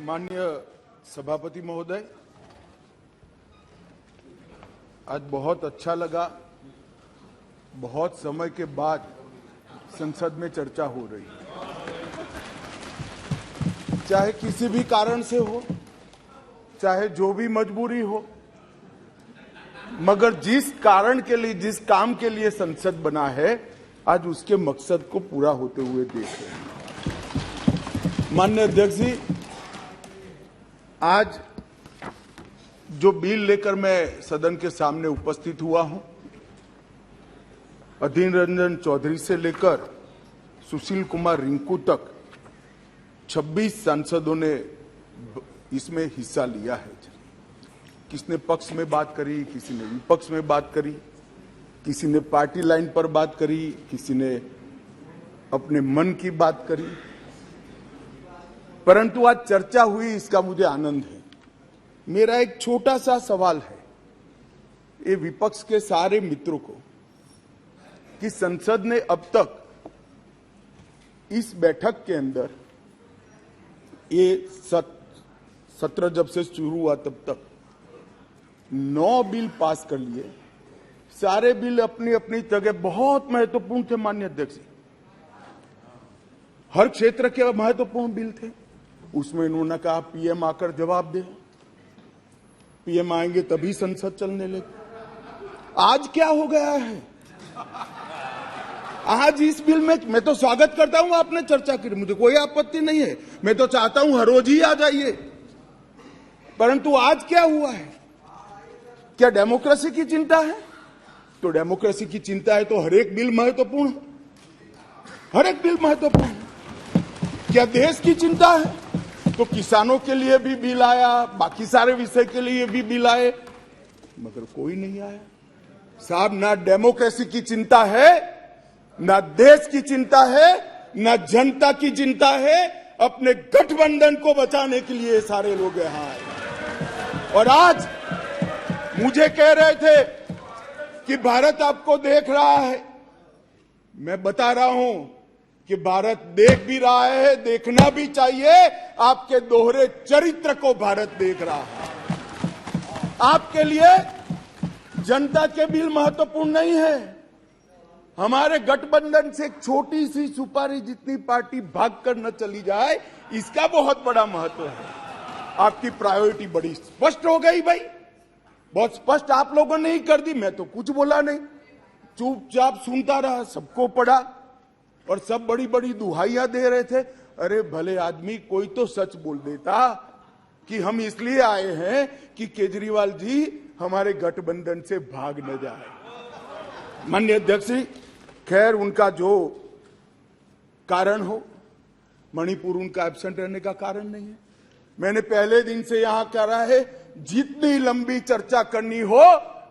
माननीय सभापति महोदय, आज बहुत अच्छा लगा। बहुत समय के बाद संसद में चर्चा हो रही है, चाहे किसी भी कारण से हो, चाहे जो भी मजबूरी हो, मगर जिस कारण के लिए, जिस काम के लिए संसद बना है, आज उसके मकसद को पूरा होते हुए देख रहे हैं। माननीय अध्यक्ष जी, आज जो बिल लेकर मैं सदन के सामने उपस्थित हुआ हूं, अधीर रंजन चौधरी से लेकर सुशील कुमार रिंकू तक 26 सांसदों ने इसमें हिस्सा लिया है। किसने पक्ष में बात करी, किसी ने विपक्ष में बात करी, किसी ने पार्टी लाइन पर बात करी, किसी ने अपने मन की बात करी, परंतु आज चर्चा हुई, इसका मुझे आनंद है। मेरा एक छोटा सा सवाल है ये विपक्ष के सारे मित्रों को कि संसद ने अब तक इस बैठक के अंदर, ये सत्र जब से शुरू हुआ तब तक 9 बिल पास कर लिए। सारे बिल अपनी अपनी जगह बहुत महत्वपूर्ण थे। माननीय अध्यक्ष, हर क्षेत्र के महत्वपूर्ण बिल थे। उसमें इन्होंने कहा पीएम आकर जवाब दे, पीएम आएंगे तभी संसद चलने लगे। आज क्या हो गया है? आज इस बिल में मैं तो स्वागत करता हूं, आपने चर्चा की, मुझे कोई आपत्ति नहीं है। मैं तो चाहता हूं हर रोज ही आ जाइए, परंतु आज क्या हुआ है? क्या डेमोक्रेसी की चिंता है? तो डेमोक्रेसी की चिंता है तो हर एक बिल महत्वपूर्ण है, हर एक बिल महत्वपूर्ण है। क्या देश की चिंता है तो किसानों के लिए भी बिल आया, बाकी सारे विषय के लिए भी बिल आए, मगर कोई नहीं आया। साहब, ना डेमोक्रेसी की चिंता है, ना देश की चिंता है, ना जनता की चिंता है। अपने गठबंधन को बचाने के लिए सारे लोग यहां आए। और आज मुझे कह रहे थे कि भारत आपको देख रहा है। मैं बता रहा हूं कि भारत देख भी रहा है, देखना भी चाहिए। आपके दोहरे चरित्र को भारत देख रहा है। आपके लिए जनता के बिल महत्वपूर्ण नहीं है। हमारे गठबंधन से एक छोटी सी सुपारी जितनी पार्टी भागकर न चली जाए, इसका बहुत बड़ा महत्व है। आपकी प्रायोरिटी बड़ी स्पष्ट हो गई भाई, बहुत स्पष्ट आप लोगों ने ही कर दी। मैं तो कुछ बोला नहीं, चुपचाप सुनता रहा, सबको पढ़ा और सब बड़ी बड़ी दुहाइयां दे रहे थे। अरे भले आदमी, कोई तो सच बोल देता कि हम इसलिए आए हैं कि केजरीवाल जी हमारे गठबंधन से भाग न जाए। माननीय अध्यक्ष जी, खैर उनका जो कारण हो, मणिपुर उनका एब्सेंट रहने का कारण नहीं है। मैंने पहले दिन से यहां कह रहा है, जितनी लंबी चर्चा करनी हो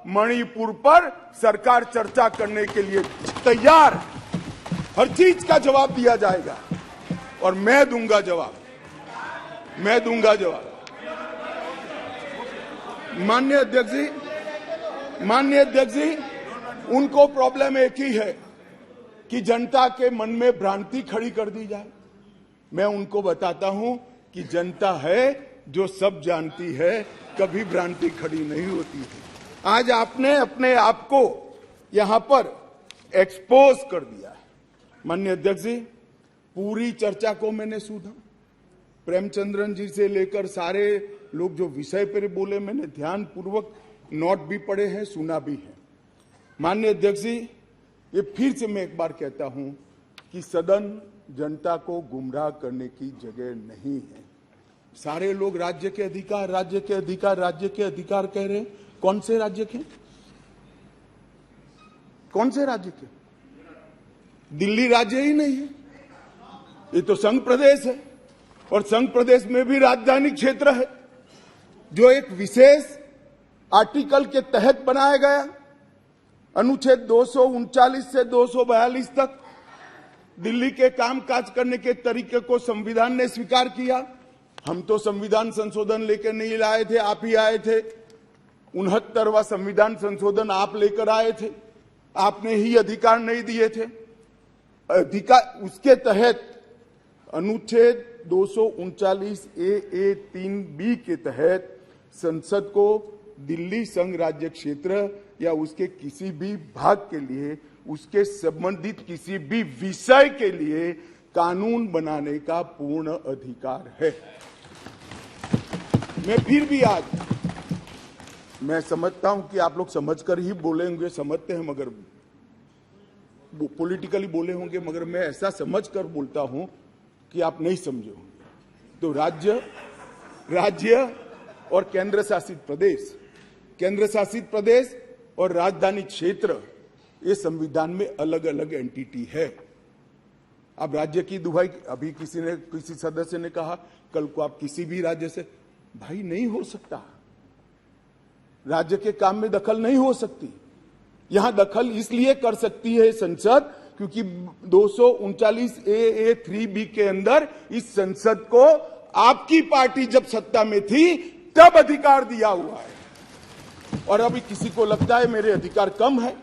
मणिपुर पर, सरकार चर्चा करने के लिए तैयार है। हर चीज का जवाब दिया जाएगा और मैं दूंगा जवाब, मैं दूंगा जवाब। माननीय अध्यक्ष जी, उनको प्रॉब्लम एक ही है कि जनता के मन में भ्रांति खड़ी कर दी जाए। मैं उनको बताता हूं कि जनता है जो सब जानती है, कभी भ्रांति खड़ी नहीं होती है। आज आपने अपने आप को यहां पर एक्सपोज कर दिया है। माननीय अध्यक्ष जी, पूरी चर्चा को मैंने सुना। प्रेमचंद्रन जी से लेकर सारे लोग जो विषय पर बोले, मैंने ध्यान पूर्वक नोट भी पढ़े हैं, सुना भी है। माननीय अध्यक्ष जी, ये फिर से मैं एक बार कहता हूं कि सदन जनता को गुमराह करने की जगह नहीं है। सारे लोग राज्य के अधिकार, राज्य के अधिकार, राज्य के अधिकार कह रहे हैं। कौन से राज्य के? कौन से राज्य के? दिल्ली राज्य ही नहीं है, ये तो संघ प्रदेश है। और संघ प्रदेश में भी राजधानी क्षेत्र है, जो एक विशेष आर्टिकल के तहत बनाया गया। अनुच्छेद 239 से 242 तक दिल्ली के कामकाज करने के तरीके को संविधान ने स्वीकार किया। हम तो संविधान संशोधन लेकर नहीं लाए थे, आप ही आए थे। 69वां संविधान संशोधन आप लेकर आए थे, आपने ही अधिकार नहीं दिए थे। अधिकार, उसके तहत अनुच्छेद 239A3B के तहत संसद को दिल्ली संघ राज्य क्षेत्र या उसके किसी भी भाग के लिए, उसके संबंधित किसी भी विषय के लिए कानून बनाने का पूर्ण अधिकार है। मैं फिर भी आज मैं समझता हूं कि आप लोग समझकर ही बोले होंगे, समझते हैं, मगर पॉलिटिकली बोले होंगे, मगर मैं ऐसा समझकर बोलता हूं कि आप नहीं समझे होंगे। तो राज्य और केंद्र शासित प्रदेश और राजधानी क्षेत्र, ये संविधान में अलग अलग एंटिटी है। अब राज्य की दुहाई, अभी किसी सदस्य ने कहा कल को आप किसी भी राज्य से, भाई नहीं हो सकता, राज्य के काम में दखल नहीं हो सकती। यहां दखल इसलिए कर सकती है संसद क्योंकि 239A3B के अंदर इस संसद को आपकी पार्टी जब सत्ता में थी तब अधिकार दिया हुआ है। और अभी किसी को लगता है मेरे अधिकार कम है,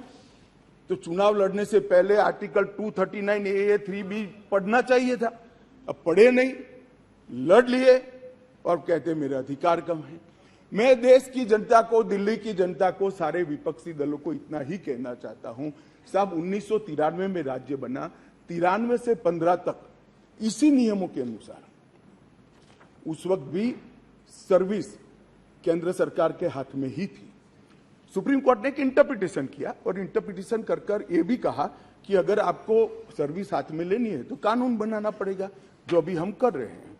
तो चुनाव लड़ने से पहले आर्टिकल 239A3B पढ़ना चाहिए था। अब पढ़े नहीं, लड़ लिए और कहते मेरे अधिकार कम है। मैं देश की जनता को, दिल्ली की जनता को, सारे विपक्षी दलों को इतना ही कहना चाहता हूं, साहब 1993 में राज्य बना, 93 से 15 तक इसी नियमों के अनुसार उस वक्त भी सर्विस केंद्र सरकार के हाथ में ही थी। सुप्रीम कोर्ट ने एक इंटरप्रिटेशन किया और इंटरप्रिटेशन कर ये भी कहा कि अगर आपको सर्विस हाथ में लेनी है तो कानून बनाना पड़ेगा, जो अभी हम कर रहे हैं।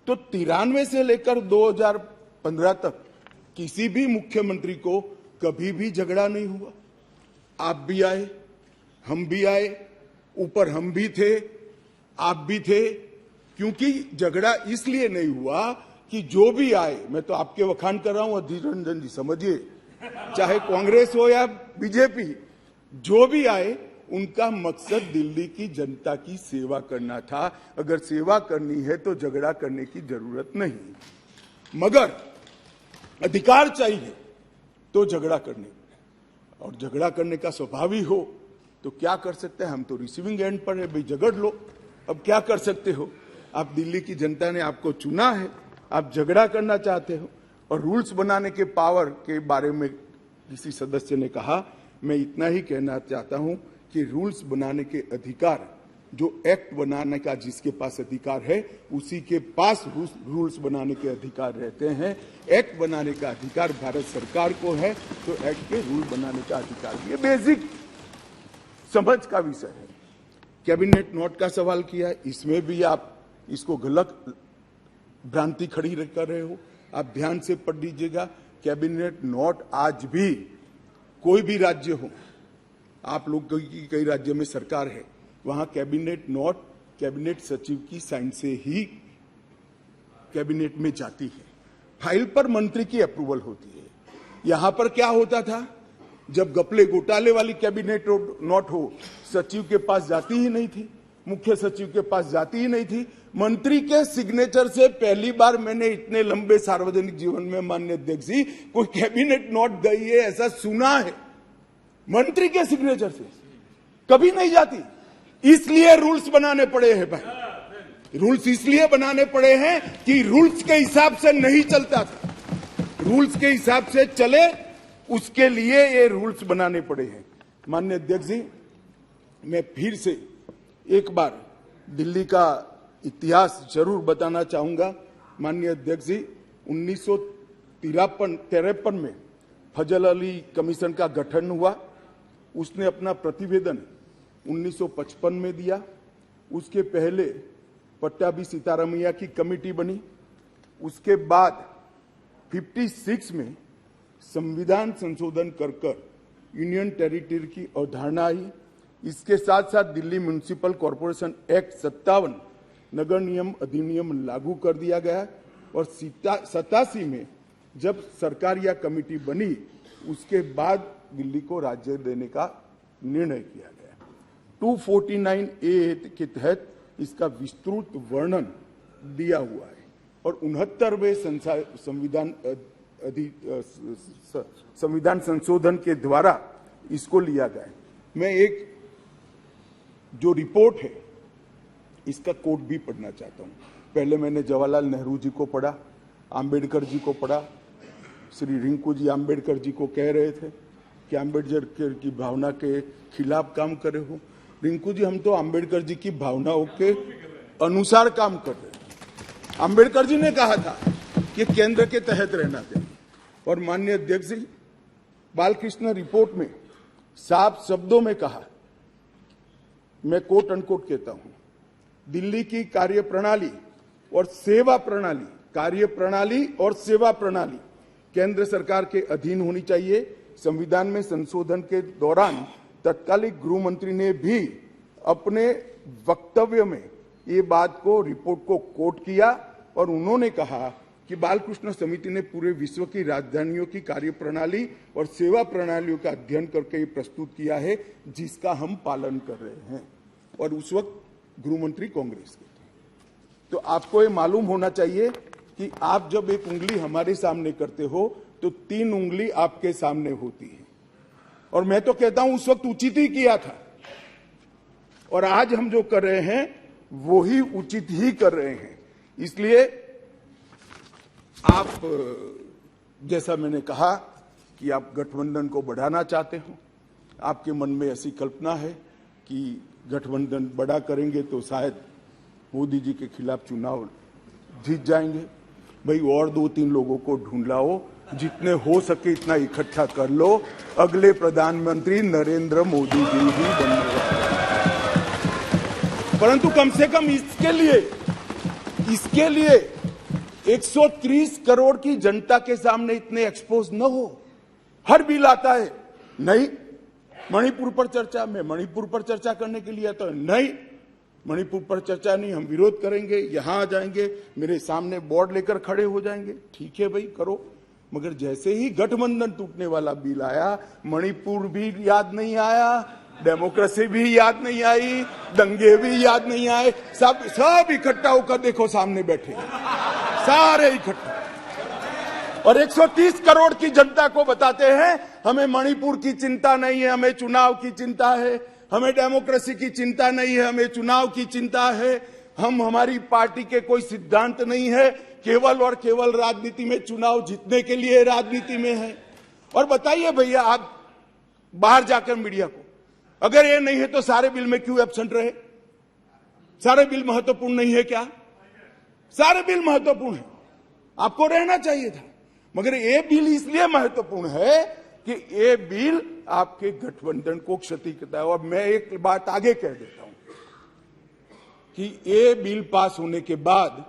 तो 93 से लेकर 2015 तक किसी भी मुख्यमंत्री को कभी भी झगड़ा नहीं हुआ। आप भी आए, हम भी आए, ऊपर हम भी थे, आप भी थे, क्योंकि झगड़ा इसलिए नहीं हुआ कि जो भी आए, मैं तो आपके वखान कर रहा हूं अधीर रंजन जी, समझिए, चाहे कांग्रेस हो या बीजेपी, जो भी आए उनका मकसद दिल्ली की जनता की सेवा करना था। अगर सेवा करनी है तो झगड़ा करने की जरूरत नहीं, मगर अधिकार चाहिए तो झगड़ा करने, और झगड़ा करने का स्वभाव ही हो तो क्या कर सकते हैं। हम तो रिसीविंग एंड पर है, भाई झगड़ लो, अब क्या कर सकते हो। आप दिल्ली की जनता ने आपको चुना है, आप झगड़ा करना चाहते हो। और रूल्स बनाने के पावर के बारे में किसी सदस्य ने कहा, मैं इतना ही कहना चाहता हूं कि रूल्स बनाने के अधिकार, जो एक्ट बनाने का जिसके पास अधिकार है उसी के पास रूल्स बनाने के अधिकार रहते हैं। एक्ट बनाने का अधिकार भारत सरकार को है, तो एक्ट के रूल बनाने का अधिकार, ये बेसिक समझ का विषय है। कैबिनेट नोट का सवाल किया, इसमें भी आप इसको गलत भ्रांति खड़ी कर रहे हो। आप ध्यान से पढ़ लीजिएगा, कैबिनेट नोट आज भी कोई भी राज्य हो, आप लोग की कई राज्य में सरकार है, वहां कैबिनेट नोट कैबिनेट सचिव की साइन से ही कैबिनेट में जाती है। फाइल पर मंत्री की अप्रूवल होती है। यहां पर क्या होता था, जब घपले घोटाले वाली कैबिनेट नोट हो, सचिव के पास जाती ही नहीं थी, मुख्य सचिव के पास जाती ही नहीं थी। मंत्री के सिग्नेचर से पहली बार मैंने इतने लंबे सार्वजनिक जीवन में, माननीय अध्यक्ष जी, कोई कैबिनेट नोट गई है ऐसा सुना है। मंत्री के सिग्नेचर से कभी नहीं जाती, इसलिए रूल्स बनाने पड़े हैं भाई। रूल्स इसलिए बनाने पड़े हैं कि रूल्स के हिसाब से नहीं चलता था, रूल्स के हिसाब से चले, उसके लिए ये रूल्स बनाने पड़े हैं। माननीय अध्यक्ष जी, मैं फिर से एक बार दिल्ली का इतिहास जरूर बताना चाहूंगा। माननीय अध्यक्ष जी, 1953 में फजल अली कमीशन का गठन हुआ। उसने अपना प्रतिवेदन 1955 में दिया। उसके पहले पट्टाभी सीतारामैया की कमेटी बनी। उसके बाद 56 में संविधान संशोधन कर यूनियन टेरिटरी की अवधारणा आई। इसके साथ साथ दिल्ली म्युनिसिपल कॉरपोरेशन एक्ट 57 नगर नियम अधिनियम लागू कर दिया गया। और 87 में जब सरकार या कमेटी बनी, उसके बाद दिल्ली को राज्य देने का निर्णय किया गया। 249A के तहत इसका विस्तृत वर्णन दिया हुआ है और 69वें संविधान संशोधन के द्वारा इसको लिया गया। मैं एक जो रिपोर्ट है इसका कोड भी पढ़ना चाहता हूं। पहले मैंने जवाहरलाल नेहरू जी को पढ़ा, आम्बेडकर जी को पढ़ा। श्री रिंकू जी आम्बेडकर जी को कह रहे थे कि आम्बेडकर की भावना के खिलाफ काम करे हो। रिंकू जी, हम तो आम्बेडकर जी की भावनाओं के अनुसार काम कर रहे हैं। आम्बेडकर जी ने कहा था कि केंद्र के तहत रहना चाहिए। और माननीय अध्यक्ष जी, बालकृष्ण रिपोर्ट में साफ शब्दों में कहा, मैं कोट अनकोट कहता हूं, दिल्ली की कार्यप्रणाली और सेवा प्रणाली, कार्यप्रणाली और सेवा प्रणाली केंद्र सरकार के अधीन होनी चाहिए। संविधान में संशोधन के दौरान तत्कालीन गृह मंत्री ने भी अपने वक्तव्य में ये बात को, रिपोर्ट को कोट किया और उन्होंने कहा कि बालकृष्ण समिति ने पूरे विश्व की राजधानियों की कार्यप्रणाली और सेवा प्रणालियों का अध्ययन करके ये प्रस्तुत किया है, जिसका हम पालन कर रहे हैं। और उस वक्त गृह मंत्री कांग्रेस के थे। तो आपको ये मालूम होना चाहिए कि आप जब एक उंगली हमारे सामने करते हो तो 3 उंगली आपके सामने होती है। और मैं तो कहता हूं उस वक्त उचित ही किया था, और आज हम जो कर रहे हैं वो ही उचित ही कर रहे हैं। इसलिए आप, जैसा मैंने कहा कि आप गठबंधन को बढ़ाना चाहते हो, आपके मन में ऐसी कल्पना है कि गठबंधन बड़ा करेंगे तो शायद मोदी जी के खिलाफ चुनाव जीत जाएंगे। भाई, और 2-3 लोगों को ढूंढ लाओ, जितने हो सके इतना इकट्ठा कर लो, अगले प्रधानमंत्री नरेंद्र मोदी जी ही बनने वाले। परंतु कम से कम इसके लिए 130 करोड़ की जनता के सामने इतने एक्सपोज न हो। हर बिल आता है, नहीं मणिपुर पर चर्चा, मैं मणिपुर पर चर्चा करने के लिए आता हूं, नहीं मणिपुर पर चर्चा नहीं, हम विरोध करेंगे, यहां आ जाएंगे, मेरे सामने बोर्ड लेकर खड़े हो जाएंगे। ठीक है भाई, करो। मगर जैसे ही गठबंधन टूटने वाला बिल आया, मणिपुर भी याद नहीं आया, डेमोक्रेसी भी याद नहीं आई, दंगे भी याद नहीं आए। सब इकट्ठा होकर देखो सामने बैठे, सारे इकट्ठा, और 130 करोड़ की जनता को बताते हैं हमें मणिपुर की चिंता नहीं है, हमें चुनाव की चिंता है, हमें डेमोक्रेसी की चिंता नहीं है, हमें चुनाव की चिंता है। हमारी पार्टी के कोई सिद्धांत नहीं है, केवल और केवल राजनीति में, चुनाव जीतने के लिए राजनीति में है। और बताइए भैया, आप बाहर जाकर मीडिया को, अगर ये नहीं है तो सारे बिल में क्यों एब्सेंट रहे? सारे बिल महत्वपूर्ण नहीं है क्या? सारे बिल महत्वपूर्ण है, आपको रहना चाहिए था। मगर ये बिल इसलिए महत्वपूर्ण है कि ये बिल आपके गठबंधन को क्षति करता है। और मैं एक बात आगे कह देता हूं कि ये बिल पास होने के बाद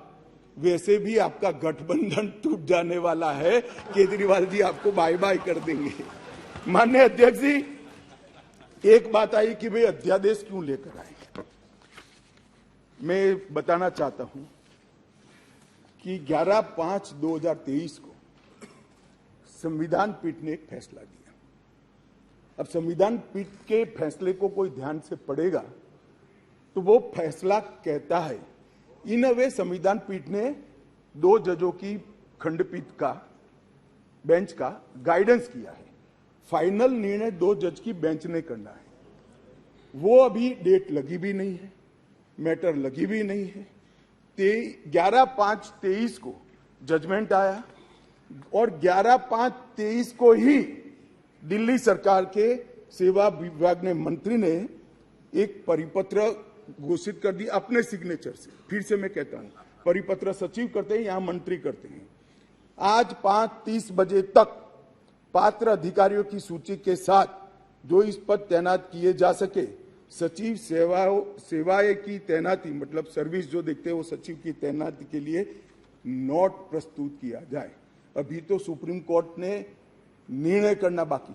वैसे भी आपका गठबंधन टूट जाने वाला है। केजरीवाल जी आपको बाय बाय कर देंगे। माननीय अध्यक्ष जी, एक बात आई कि भाई अध्यादेश क्यों लेकर आए। मैं बताना चाहता हूं कि 11/5/2023 को संविधान पीठ ने एक फैसला दिया। अब संविधान पीठ के फैसले को कोई ध्यान से पढ़ेगा तो वो फैसला कहता है, इन अ वे संविधान पीठ ने 2 जजों की खंडपीठ का, बेंच का गाइडेंस किया है। फाइनल निर्णय 2 जज की बेंच ने करना है। वो अभी डेट लगी भी नहीं है, मैटर लगी भी नहीं है। 11/5/23 को जजमेंट आया और 11/5/23 को ही दिल्ली सरकार के सेवा विभाग ने, मंत्री ने एक परिपत्र घोषित कर दिया अपने सिग्नेचर से। फिर से मैं कहता हूं, परिपत्र सचिव करते हैं, यहां मंत्री करते हैं। आज 5:30 बजे तक पात्र अधिकारियों की सूची के साथ जो इस पद तैनात किए जा सके, सचिव सेवाएं की तैनाती, मतलब सर्विस जो देखते हैं वो सचिव की तैनाती के लिए नोट प्रस्तुत किया जाए। अभी तो सुप्रीम कोर्ट ने निर्णय करना बाकी,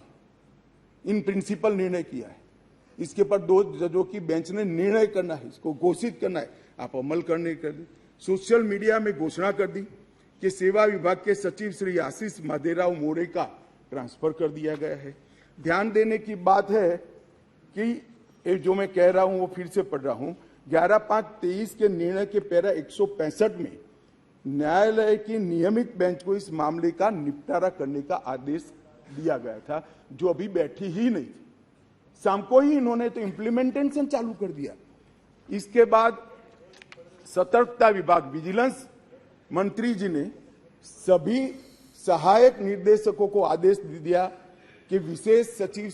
इन प्रिंसिपल निर्णय किया है। इसके पर 2 जजों की बेंच ने निर्णय करना है, इसको घोषित करना है, आप अमल करने कर दी। सोशल मीडिया में घोषणा कर दी कि सेवा विभाग के सचिव श्री आशीष माधेराव मोरे का ट्रांसफर कर दिया गया है। ध्यान देने की बात है कि जो मैं कह रहा हूं वो फिर से पढ़ रहा हूं, 11/5/23 के निर्णय के पैरा 165 में न्यायालय की नियमित बेंच को इस मामले का निपटारा करने का आदेश दिया गया था, जो अभी बैठी ही नहीं थी। शाम को ही इन्होंने तो इम्प्लीमेंटेशन चालू कर दिया। इसके बाद सतर्कता विभाग विजिलेंस मंत्री जी ने सभी सहायक निर्देशकों को आदेश दे दिया कि विशेष सचिव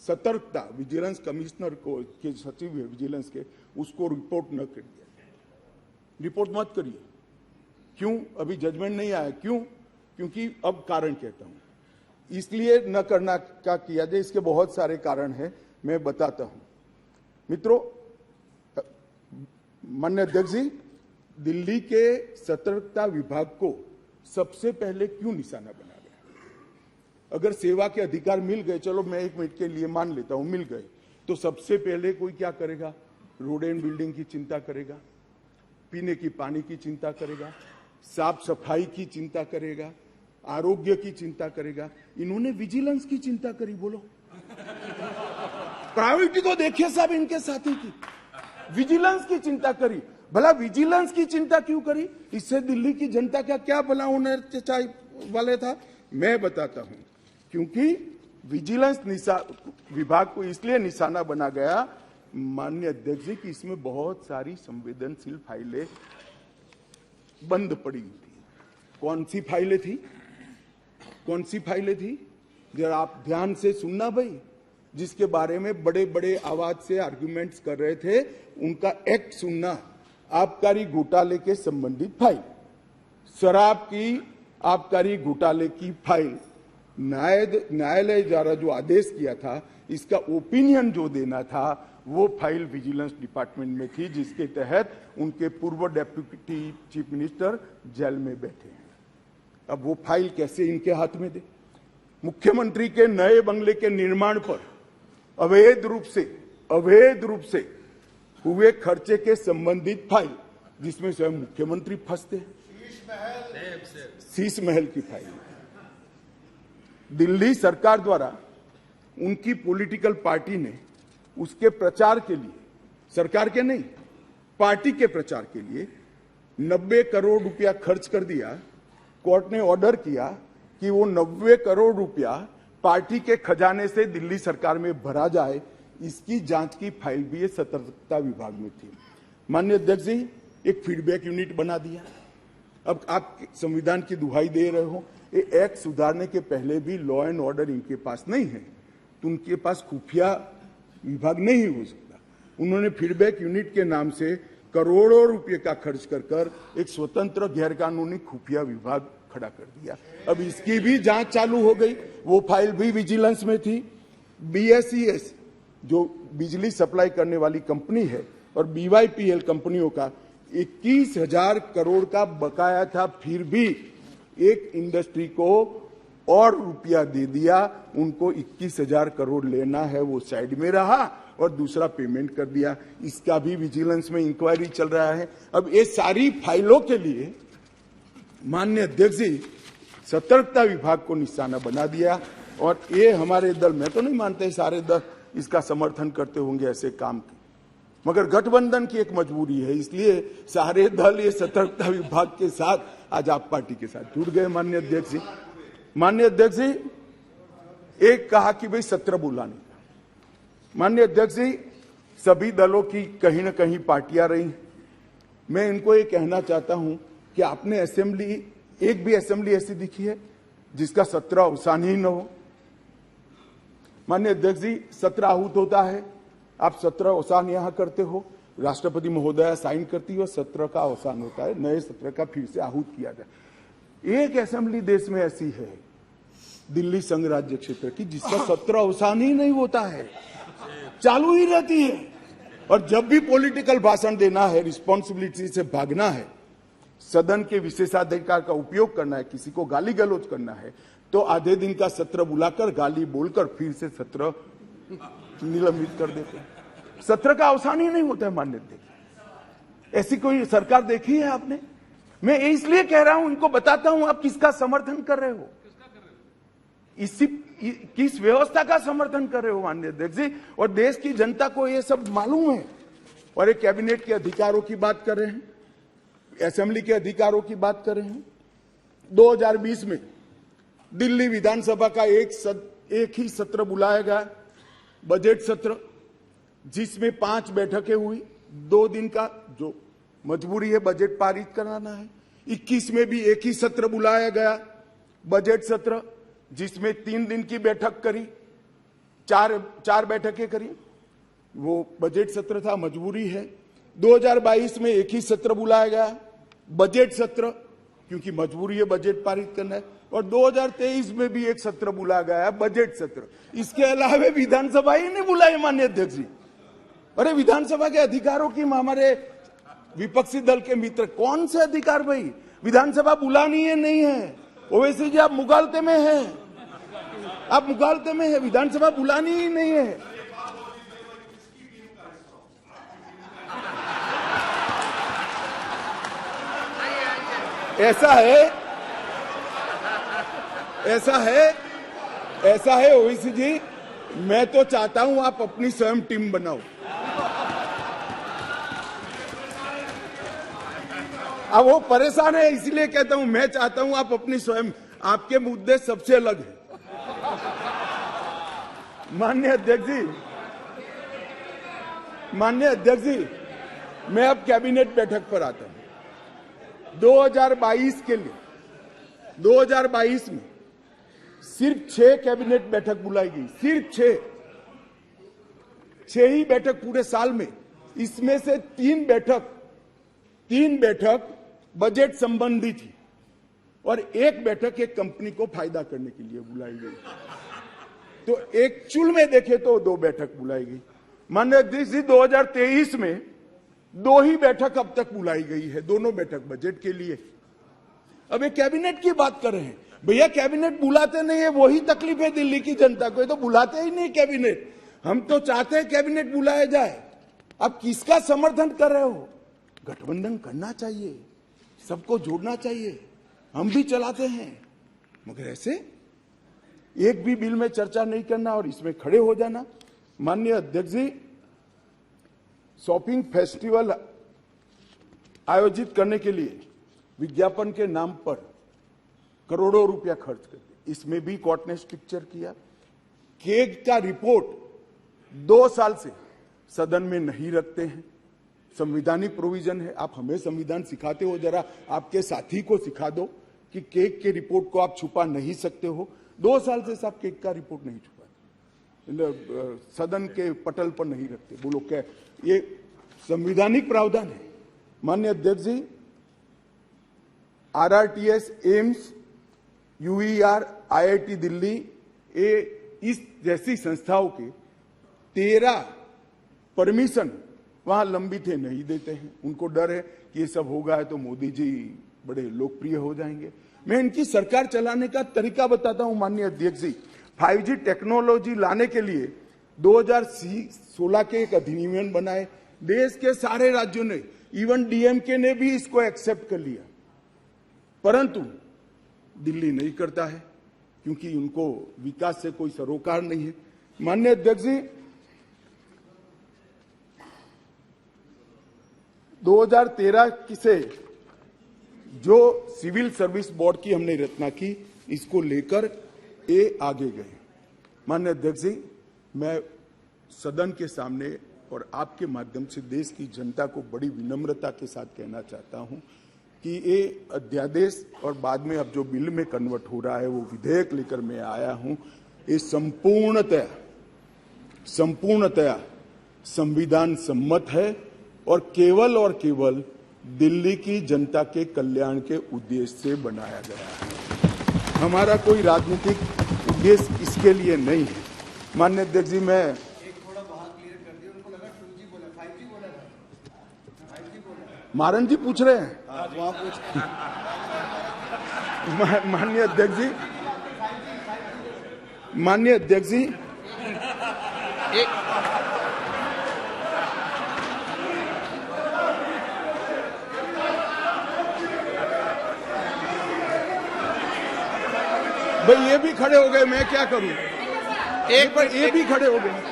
सतर्कता विजिलेंस कमिश्नर को के सचिव है विजिलेंस के, उसको रिपोर्ट न कर दिया। रिपोर्ट मत करिए। क्यों? अभी जजमेंट नहीं आया। क्यों? क्योंकि अब कारण कहता हूं इसलिए न करना का किया जाए। इसके बहुत सारे कारण हैं, मैं बताता हूं। मित्रों, माननीय अध्यक्ष जी, दिल्ली के सतर्कता विभाग को सबसे पहले क्यों निशाना बना गया? अगर सेवा के अधिकार मिल गए, चलो मैं एक मिनट के लिए मान लेता हूं मिल गए, तो सबसे पहले कोई क्या करेगा? रोड एंड बिल्डिंग की चिंता करेगा, पीने की पानी की चिंता करेगा, साफ सफाई की चिंता करेगा, आरोग्य की चिंता करेगा। इन्होंने विजिलेंस की चिंता करी। बोलो, प्रायोरिटी तो देखिए साहब इनके साथी की। विजिलेंस की चिंता करी। भला विजिलेंस की चिंता क्यों करी? इससे दिल्ली की जनता का क्या भला होने वाले था? मैं बताता हूं। क्योंकि विजिलेंस विभाग को इसलिए निशाना बना गया, माननीय अध्यक्ष जी, कि इसमें बहुत सारी संवेदनशील फाइलें बंद पड़ी थी। कौन सी फाइलें थी? कौन सी फाइलें थी? जरा आप ध्यान से सुनना भाई। जिसके बारे में बड़े बड़े आवाज से आर्गुमेंट्स कर रहे थे, उनका एक्ट सुनना। आबकारी घोटाले के संबंधित फाइल, शराब की आबकारी घोटाले की फाइल, न्यायालय द्वारा जो आदेश किया था, इसका ओपिनियन जो देना था, वो फाइल विजिलेंस डिपार्टमेंट में थी, जिसके तहत उनके पूर्व डेप्यूटी चीफ मिनिस्टर जेल में बैठे हैं। अब वो फाइल कैसे इनके हाथ में दे? मुख्यमंत्री के नए बंगले के निर्माण पर अवैध रूप से हुए खर्चे के संबंधित फाइल, जिसमें स्वयं मुख्यमंत्री फंसते हैं। शीश महल की फाइल दिल्ली सरकार द्वारा उनकी पॉलिटिकल पार्टी ने उसके प्रचार के लिए, सरकार के नहीं, पार्टी के प्रचार के लिए 90 करोड़ रुपया खर्च कर दिया। कोर्ट ने ऑर्डर किया कि वो 90 करोड़ रुपया पार्टी के खजाने से दिल्ली सरकार में भरा जाए। इसकी जांच की फाइल भी ये सतर्कता विभाग में थी। माननीय अध्यक्ष जी, एक फीडबैक यूनिट बना दिया। अब आप संविधान की दुहाई दे रहे हो, ये एक्ट सुधारने के पहले भी लॉ एंड ऑर्डर इनके पास नहीं है, तो उनके पास खुफिया विभाग नहीं हो सकता। उन्होंने फीडबैक यूनिट के नाम से करोड़ों रुपए का खर्च कर एक स्वतंत्र गैरकानूनी खुफिया विभाग खड़ा कर दिया। अब इसकी भी जांच चालू हो गई। वो फाइल भी विजिलेंस में थी। BSES जो बिजली सप्लाई करने वाली कंपनी है और BYPL कंपनियों का 21,000 करोड़ का बकाया था, फिर भी एक इंडस्ट्री को और रुपया दे दिया। उनको 21,000 करोड़ लेना है, वो साइड में रहा और दूसरा पेमेंट कर दिया। इसका भी विजिलेंस में इंक्वायरी चल रहा है। अब ये सारी फाइलों के लिए माननीय अध्यक्ष जी, सतर्कता विभाग को निशाना बना दिया। और ये हमारे दल, मैं तो नहीं मानते सारे दल इसका समर्थन करते होंगे ऐसे काम की, मगर गठबंधन की एक मजबूरी है, इसलिए सारे दल ये सतर्कता विभाग के साथ आज आप पार्टी के साथ जुड़ गए। माननीय अध्यक्ष जी, एक कहा कि भाई सत्र बुलाने का। माननीय अध्यक्ष जी, सभी दलों की कहीं ना कहीं पार्टियां रही। मैं इनको ये कहना चाहता हूं कि आपने असेंबली, एक भी असेंबली ऐसी दिखी है जिसका सत्र अवसान ही न हो? माननीय अध्यक्ष जी, सत्र आहूत होता है, आप सत्र अवसान यहां करते हो, राष्ट्रपति महोदया साइन करती है और सत्र का अवसान होता है, नए सत्र का फिर से आहूत किया जाए। एक असेंबली देश में ऐसी है, दिल्ली संघ राज्य क्षेत्र की, जिसका सत्र अवसान ही नहीं होता है, चालू ही रहती है। और जब भी पॉलिटिकल भाषण देना है, रिस्पॉन्सिबिलिटी से भागना है, सदन के विशेषाधिकार का उपयोग करना है, किसी को गाली गलौज करना है, तो आधे दिन का सत्र बुलाकर गाली बोलकर फिर से सत्र निलंबित कर देते हैं। सत्र का अवसान ही नहीं होता है। मान्य देखिए, ऐसी कोई सरकार देखी है आपने? मैं इसलिए कह रहा हूं, इनको बताता हूं आप किसका समर्थन कर रहे हो, किस व्यवस्था का समर्थन कर रहे हो माननीय अध्यक्ष जी। और देश की जनता को ये सब मालूम है। और एक कैबिनेट के अधिकारों की बात कर रहे हैं, असेंबली के अधिकारों की बात कर रहे हैं। 2020 में दिल्ली विधानसभा का एक ही सत्र बुलाया गया, बजट सत्र, जिसमें 5 बैठकें हुई। 2 दिन का जो मजबूरी है, बजट पारित कराना है। 21 में भी एक ही सत्र बुलाया गया, बजट सत्र, जिसमें 3 दिन की बैठक करी, चार बैठकें करी। वो बजट सत्र था, मजबूरी है। 2022 में एक ही सत्र बुलाया गया, बजट सत्र, क्योंकि मजबूरी है, बजट पारित करना है। और 2023 में भी एक सत्र बुलाया गया, बजट सत्र। इसके अलावा विधानसभा ही नहीं बुलाई माननीय अध्यक्ष जी। अरे विधानसभा के अधिकारों की हमारे विपक्षी दल के मित्र, कौन से अधिकार भाई? विधानसभा बुलानी है नहीं है? ओवैसी जी आप मुगालते में हैं, आप मुगालते में है, विधानसभा बुलानी ही नहीं है। ऐसा है ओवैसी जी, मैं तो चाहता हूं आप अपनी स्वयं टीम बनाओ। अब वो परेशान है, इसलिए कहता हूं, मैं चाहता हूं आप अपनी स्वयं, आपके मुद्दे सबसे अलग है। माननीय अध्यक्ष जी, मैं अब कैबिनेट बैठक पर आता हूं। 2022 के लिए 2022 में सिर्फ 6 कैबिनेट बैठक बुलाई गई, सिर्फ 6 ही बैठक पूरे साल में। इसमें से 3 बैठक बजट संबंधी थी और 1 बैठक एक कंपनी को फायदा करने के लिए बुलाई गई। तो एक्चुअल में देखे तो 2 बैठक बुलाई गई। माननीय अध्यक्ष जी, 2023 में 2 ही बैठक अब तक बुलाई गई है, दोनों बैठक बजट के लिए। अब ये कैबिनेट की बात कर रहे हैं भैया, कैबिनेट बुलाते नहीं है, वही तकलीफ है दिल्ली की जनता को। ये तो बुलाते ही नहीं कैबिनेट। हम तो चाहते हैं कैबिनेट बुलाया जाए। अब किसका समर्थन कर रहे हो? गठबंधन करना चाहिए, सबको जोड़ना चाहिए, हम भी चलाते हैं, मगर ऐसे एक भी बिल में चर्चा नहीं करना और इसमें खड़े हो जाना। माननीय अध्यक्ष जी, शॉपिंग फेस्टिवल आयोजित करने के लिए विज्ञापन के नाम पर करोड़ों रुपया खर्च कर दिए। इसमें भी कोर्ट ने स्ट्रिक्चर किया। केग का रिपोर्ट 2 साल से सदन में नहीं रखते हैं, संवैधानिक प्रोविजन है। आप हमें संविधान सिखाते हो, जरा आपके साथी को सिखा दो कि केग के रिपोर्ट को आप छुपा नहीं सकते हो। 2 साल से साहब केग का रिपोर्ट नहीं छुपाते, सदन के पटल पर नहीं रखते। बोलो क्या ये संवैधानिक प्रावधान है? माननीय अध्यक्ष जी, RRTS, AIIMS, UER, IIT Delhi, इस जैसी संस्थाओं के 13 परमिशन वहां लंबित है, नहीं देते हैं। उनको डर है कि ये सब होगा है तो मोदी जी बड़े लोकप्रिय हो जाएंगे। मैं इनकी सरकार चलाने का तरीका बताता हूं माननीय अध्यक्ष जी। 5G टेक्नोलॉजी लाने के लिए 2016 के एक अधिनियम बनाए। देश के सारे राज्यों ने, इवन DMK ने भी इसको एक्सेप्ट कर लिया, परंतु दिल्ली नहीं करता है क्योंकि उनको विकास से कोई सरोकार नहीं है। माननीय अध्यक्ष जी, 2013 से जो सिविल सर्विस बोर्ड की हमने रचना की, इसको लेकर ये आगे गए। माननीय अध्यक्ष जी, मैं सदन के सामने और आपके माध्यम से देश की जनता को बड़ी विनम्रता के साथ कहना चाहता हूं कि ये अध्यादेश और बाद में अब जो बिल में कन्वर्ट हो रहा है, वो विधेयक लेकर मैं आया हूं, ये संपूर्णतया संविधान सम्मत है और केवल दिल्ली की जनता के कल्याण के उद्देश्य से बनाया गया है। हमारा कोई राजनीतिक उद्देश्य इसके लिए नहीं है। माननीय अध्यक्ष जी, मैं मारन जी पूछ रहे हैं, माननीय अध्यक्ष जी, भाई ये भी खड़े हो गए, मैं क्या करूं? ये भी खड़े हो गए।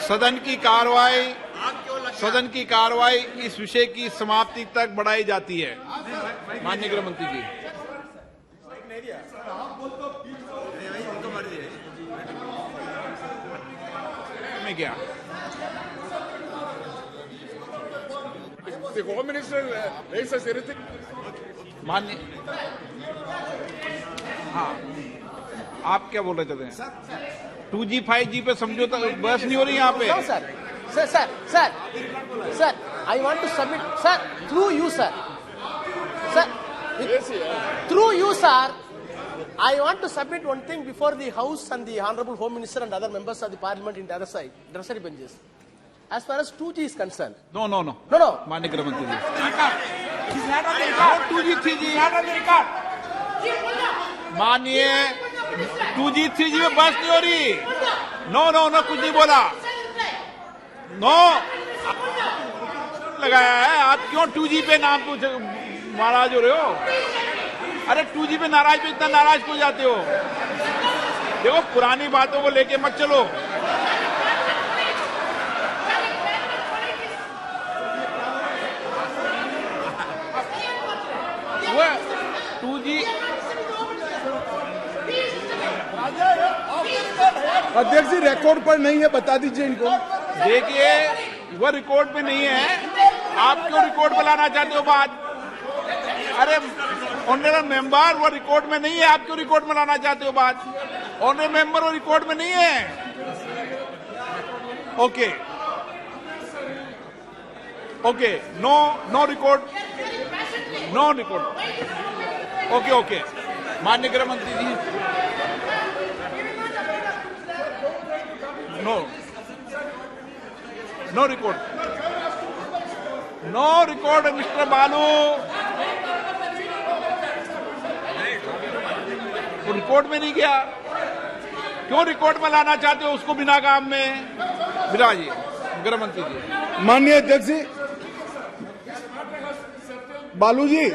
सदन की कार्रवाई इस विषय की समाप्ति तक बढ़ाई जाती है। माननीय गृह मंत्री जी, मैं क्या The Home Minister raises everything. मान्य, हाँ, आप क्या बोल रहे थे? 2G 5G पे समझौता बहस नहीं हो रही यहाँ पे। No, sir. Sir, I want to submit, sir, through you, sir. Sir, through you, sir, I want to submit one thing before the House and the Honorable Home Minister and other members of the Parliament in the other side, adversary benches. As far as 2G is concerned. No. No. मान्य गृह मंत्री जी, 2G 3G मानिए, 2G 3G में बहस नहीं हो रही। No, कुछ नहीं बोला। नो लगाया है। आप क्यों 2G पे नाम पूछ नाराज हो रहे हो? अरे 2G पे नाराज पे इतना नाराज क्यों जाते हो? देखो, पुरानी बातों को लेके मत चलो। वो 2G अध्यक्ष जी रिकॉर्ड पर नहीं है, बता दीजिए इनको। देखिए, वो रिकॉर्ड में नहीं है। आप क्यों रिकॉर्ड में लाना चाहते हो बात? अरे ऑनरेबल मेंबर, वो रिकॉर्ड में नहीं है। आप क्यों रिकॉर्ड में लाना चाहते हो बात? ऑनरेबल मेंबर, वो रिकॉर्ड में नहीं है। Okay, no record. ओके, माननीय गृह मंत्री जी, नो रिकॉर्ड मिस्टर बालू। वो रिकॉर्ड में नहीं गया। क्यों रिकॉर्ड में लाना चाहते हो उसको बिना काम में? बिराजिए गृह मंत्री जी। माननीय अध्यक्ष जी, बालू जी,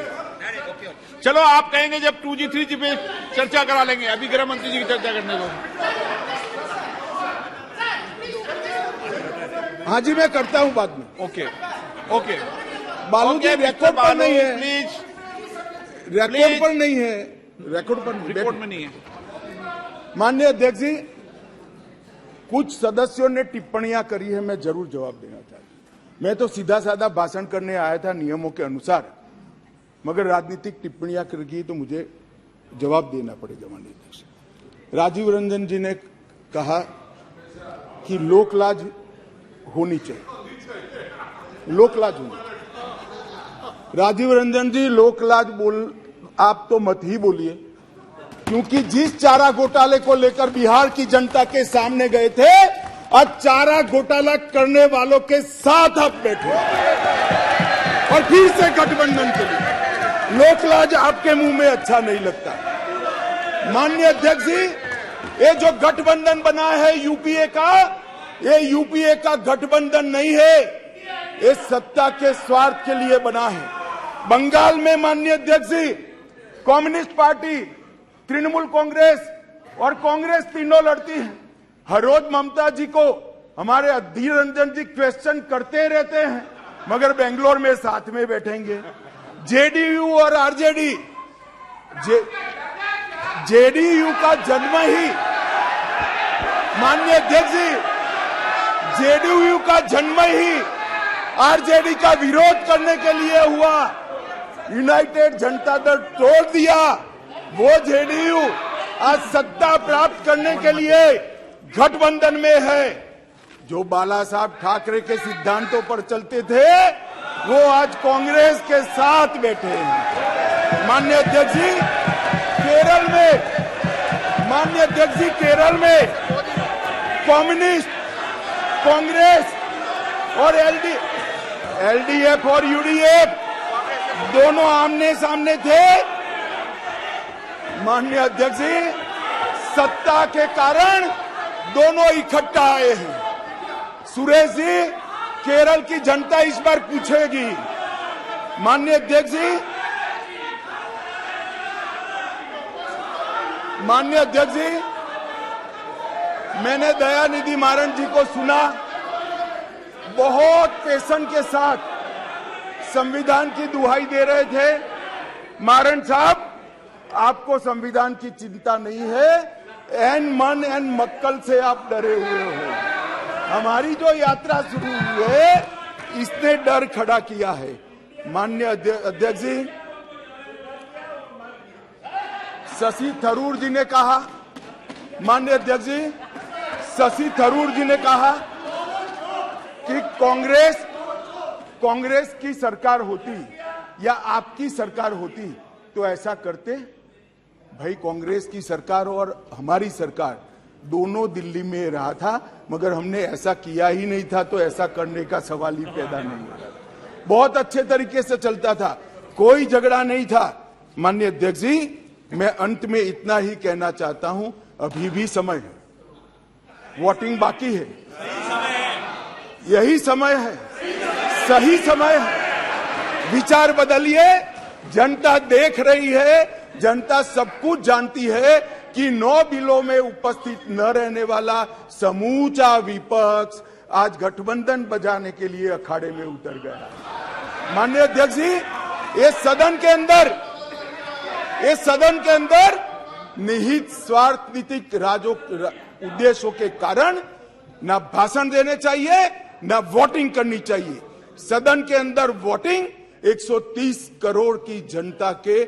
चलो आप कहेंगे जब 2G 3G पे चर्चा करा लेंगे। अभी गृह मंत्री जी की चर्चा करने दो। हाँ जी, मैं करता हूँ बाद में। ओके, बालू जी, रिकॉर्ड पर नहीं है। प्लीज, रिकॉर्ड पर नहीं है। रिकॉर्ड में नहीं है। माननीय अध्यक्ष जी, कुछ सदस्यों ने टिप्पणियां करी है, मैं जरूर जवाब देना चाहता हूं। मैं तो सीधा साधा भाषण करने आया था नियमों के अनुसार, मगर राजनीतिक टिप्पणियां कर गई तो मुझे जवाब देना पड़ेगा। माननीय अध्यक्ष, राजीव रंजन जी ने कहा कि लोकलाज होनी चाहिए, लोकलाज होनी चाहिए। राजीव रंजन जी, लोकलाज आप तो मत ही बोलिए, क्योंकि जिस चारा घोटाले को लेकर बिहार की जनता के सामने गए थे, आज चारा घोटाला करने वालों के साथ आप बैठे और फिर से गठबंधन के लिए। लोकलाज आपके मुंह में अच्छा नहीं लगता। माननीय अध्यक्ष जी, ये जो गठबंधन बना है यूपीए का, ये यूपीए का गठबंधन नहीं है, ये सत्ता के स्वार्थ के लिए बना है। बंगाल में माननीय अध्यक्ष जी, कम्युनिस्ट पार्टी, तृणमूल कांग्रेस और कांग्रेस तीनों लड़ती हैं। हर रोज ममता जी को हमारे अधीर रंजन जी क्वेश्चन करते रहते हैं, मगर बेंगलोर में साथ में बैठेंगे। जेडीयू और आरजेडी, जेडीयू का जन्म ही, माननीय अध्यक्ष जी, जेडीयू का जन्म ही आरजेडी का विरोध करने के लिए हुआ। यूनाइटेड जनता दल तोड़ दिया। वो जेडीयू आज सत्ता प्राप्त करने के लिए गठबंधन में है। जो बाला साहब ठाकरे के सिद्धांतों पर चलते थे, वो आज कांग्रेस के साथ बैठे हैं। माननीय अध्यक्ष जी, केरल में कम्युनिस्ट, कांग्रेस और एलडीएफ और यूडीएफ दोनों आमने सामने थे। माननीय अध्यक्ष जी, सत्ता के कारण दोनों इकट्ठा आए हैं। सुरेश जी, केरल की जनता इस बार पूछेगी। माननीय अध्यक्ष जी, मैंने दयानिधि मारन जी को सुना, बहुत पैशन के साथ संविधान की दुहाई दे रहे थे। मारन साहब, आपको संविधान की चिंता नहीं है, एन मन एन मक्कल से आप डरे हुए हो। हमारी जो यात्रा शुरू हुई है, इसने डर खड़ा किया है। माननीय अध्यक्ष जी, शशि थरूर जी ने कहा, माननीय अध्यक्ष जी, शशि थरूर जी ने कहा कि कांग्रेस की सरकार होती या आपकी सरकार होती तो ऐसा करते। भाई, कांग्रेस की सरकार और हमारी सरकार दोनों दिल्ली में रहा था, मगर हमने ऐसा किया ही नहीं था, तो ऐसा करने का सवाल ही पैदा नहीं हो रहा। बहुत अच्छे तरीके से चलता था, कोई झगड़ा नहीं था। माननीय अध्यक्ष जी, मैं अंत में इतना ही कहना चाहता हूं, अभी भी समय है, वोटिंग बाकी है, यही समय है, सही समय है। विचार बदलिए, जनता देख रही है, जनता सब कुछ जानती है कि 9 बिलों में उपस्थित न रहने वाला समूचा विपक्ष आज गठबंधन बजाने के लिए अखाड़े में उतर गया। माननीय अध्यक्ष जी, ये सदन के अंदर निहित स्वार्थनीतिक उद्देश्यों के कारण ना भाषण देने चाहिए, ना वोटिंग करनी चाहिए। सदन के अंदर वोटिंग 130 करोड़ की जनता के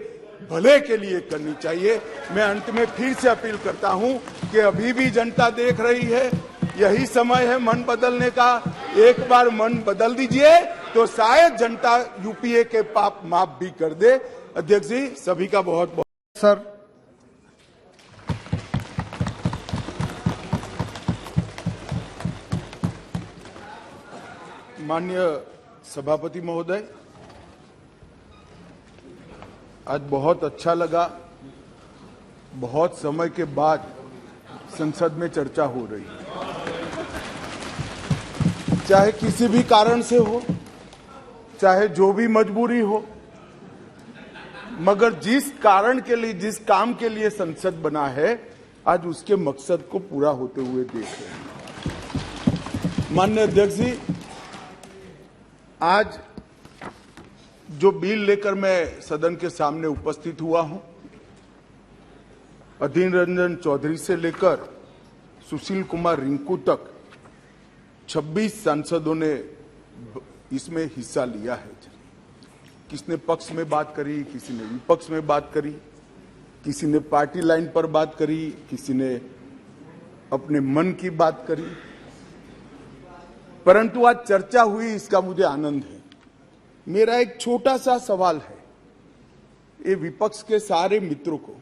भले के लिए करनी चाहिए। मैं अंत में फिर से अपील करता हूं कि अभी भी जनता देख रही है, यही समय है मन बदलने का। एक बार मन बदल दीजिए तो शायद जनता यूपीए के पाप माफ भी कर दे। अध्यक्ष जी, सभी का बहुत बहुत सर। माननीय सभापति महोदय, आज बहुत अच्छा लगा, बहुत समय के बाद संसद में चर्चा हो रही है। चाहे किसी भी कारण से हो, चाहे जो भी मजबूरी हो, मगर जिस कारण के लिए, जिस काम के लिए संसद बना है, आज उसके मकसद को पूरा होते हुए देख रहे हैं। माननीय अध्यक्ष जी, आज जो बिल लेकर मैं सदन के सामने उपस्थित हुआ हूं, अधीर रंजन चौधरी से लेकर सुशील कुमार रिंकू तक 26 सांसदों ने इसमें हिस्सा लिया है। किसने पक्ष में बात करी, किसी ने विपक्ष में बात करी, किसी ने पार्टी लाइन पर बात करी, किसी ने अपने मन की बात करी, परंतु आज चर्चा हुई, इसका मुझे आनंद है। मेरा एक छोटा सा सवाल है ये विपक्ष के सारे मित्रों को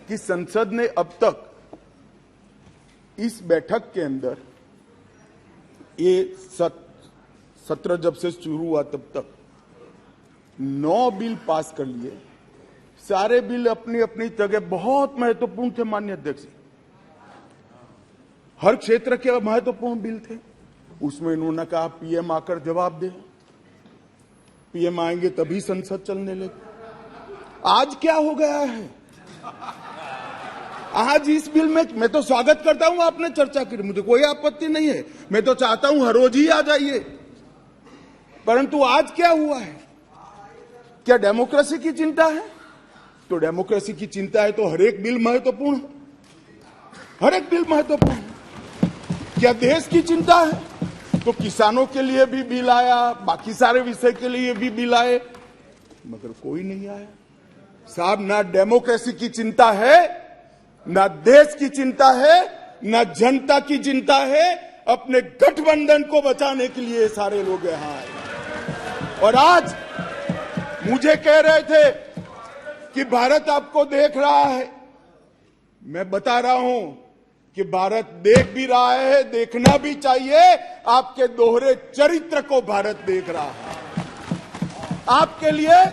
कि संसद ने अब तक इस बैठक के अंदर, ये सत्र जब से शुरू हुआ तब तक 9 बिल पास कर लिए। सारे बिल अपनी अपनी जगह बहुत महत्वपूर्ण थे। माननीय अध्यक्ष, हर क्षेत्र के महत्वपूर्ण बिल थे। उसमें इन्होंने कहा पीएम आकर जवाब दे, पीएम आएंगे तभी संसद चलने लगे। आज क्या हो गया है? आज इस बिल में मैं तो स्वागत करता हूं आपने चर्चा की, मुझे कोई आपत्ति नहीं है, मैं तो चाहता हूं हर रोज ही आ जाइए, परंतु आज क्या हुआ है? क्या डेमोक्रेसी की चिंता है? तो डेमोक्रेसी की चिंता है तो हर एक बिल महत्वपूर्ण है, हर एक बिल महत्वपूर्ण है। क्या देश की चिंता है तो किसानों के लिए भी बिल आया, बाकी सारे विषय के लिए भी बिल आए, मगर कोई नहीं आया। साहब, ना डेमोक्रेसी की चिंता है, ना देश की चिंता है, ना जनता की चिंता है। अपने गठबंधन को बचाने के लिए सारे लोग यहां आए। और आज मुझे कह रहे थे कि भारत आपको देख रहा है। मैं बता रहा हूं कि भारत देख भी रहा है, देखना भी चाहिए। आपके दोहरे चरित्र को भारत देख रहा है। आपके लिए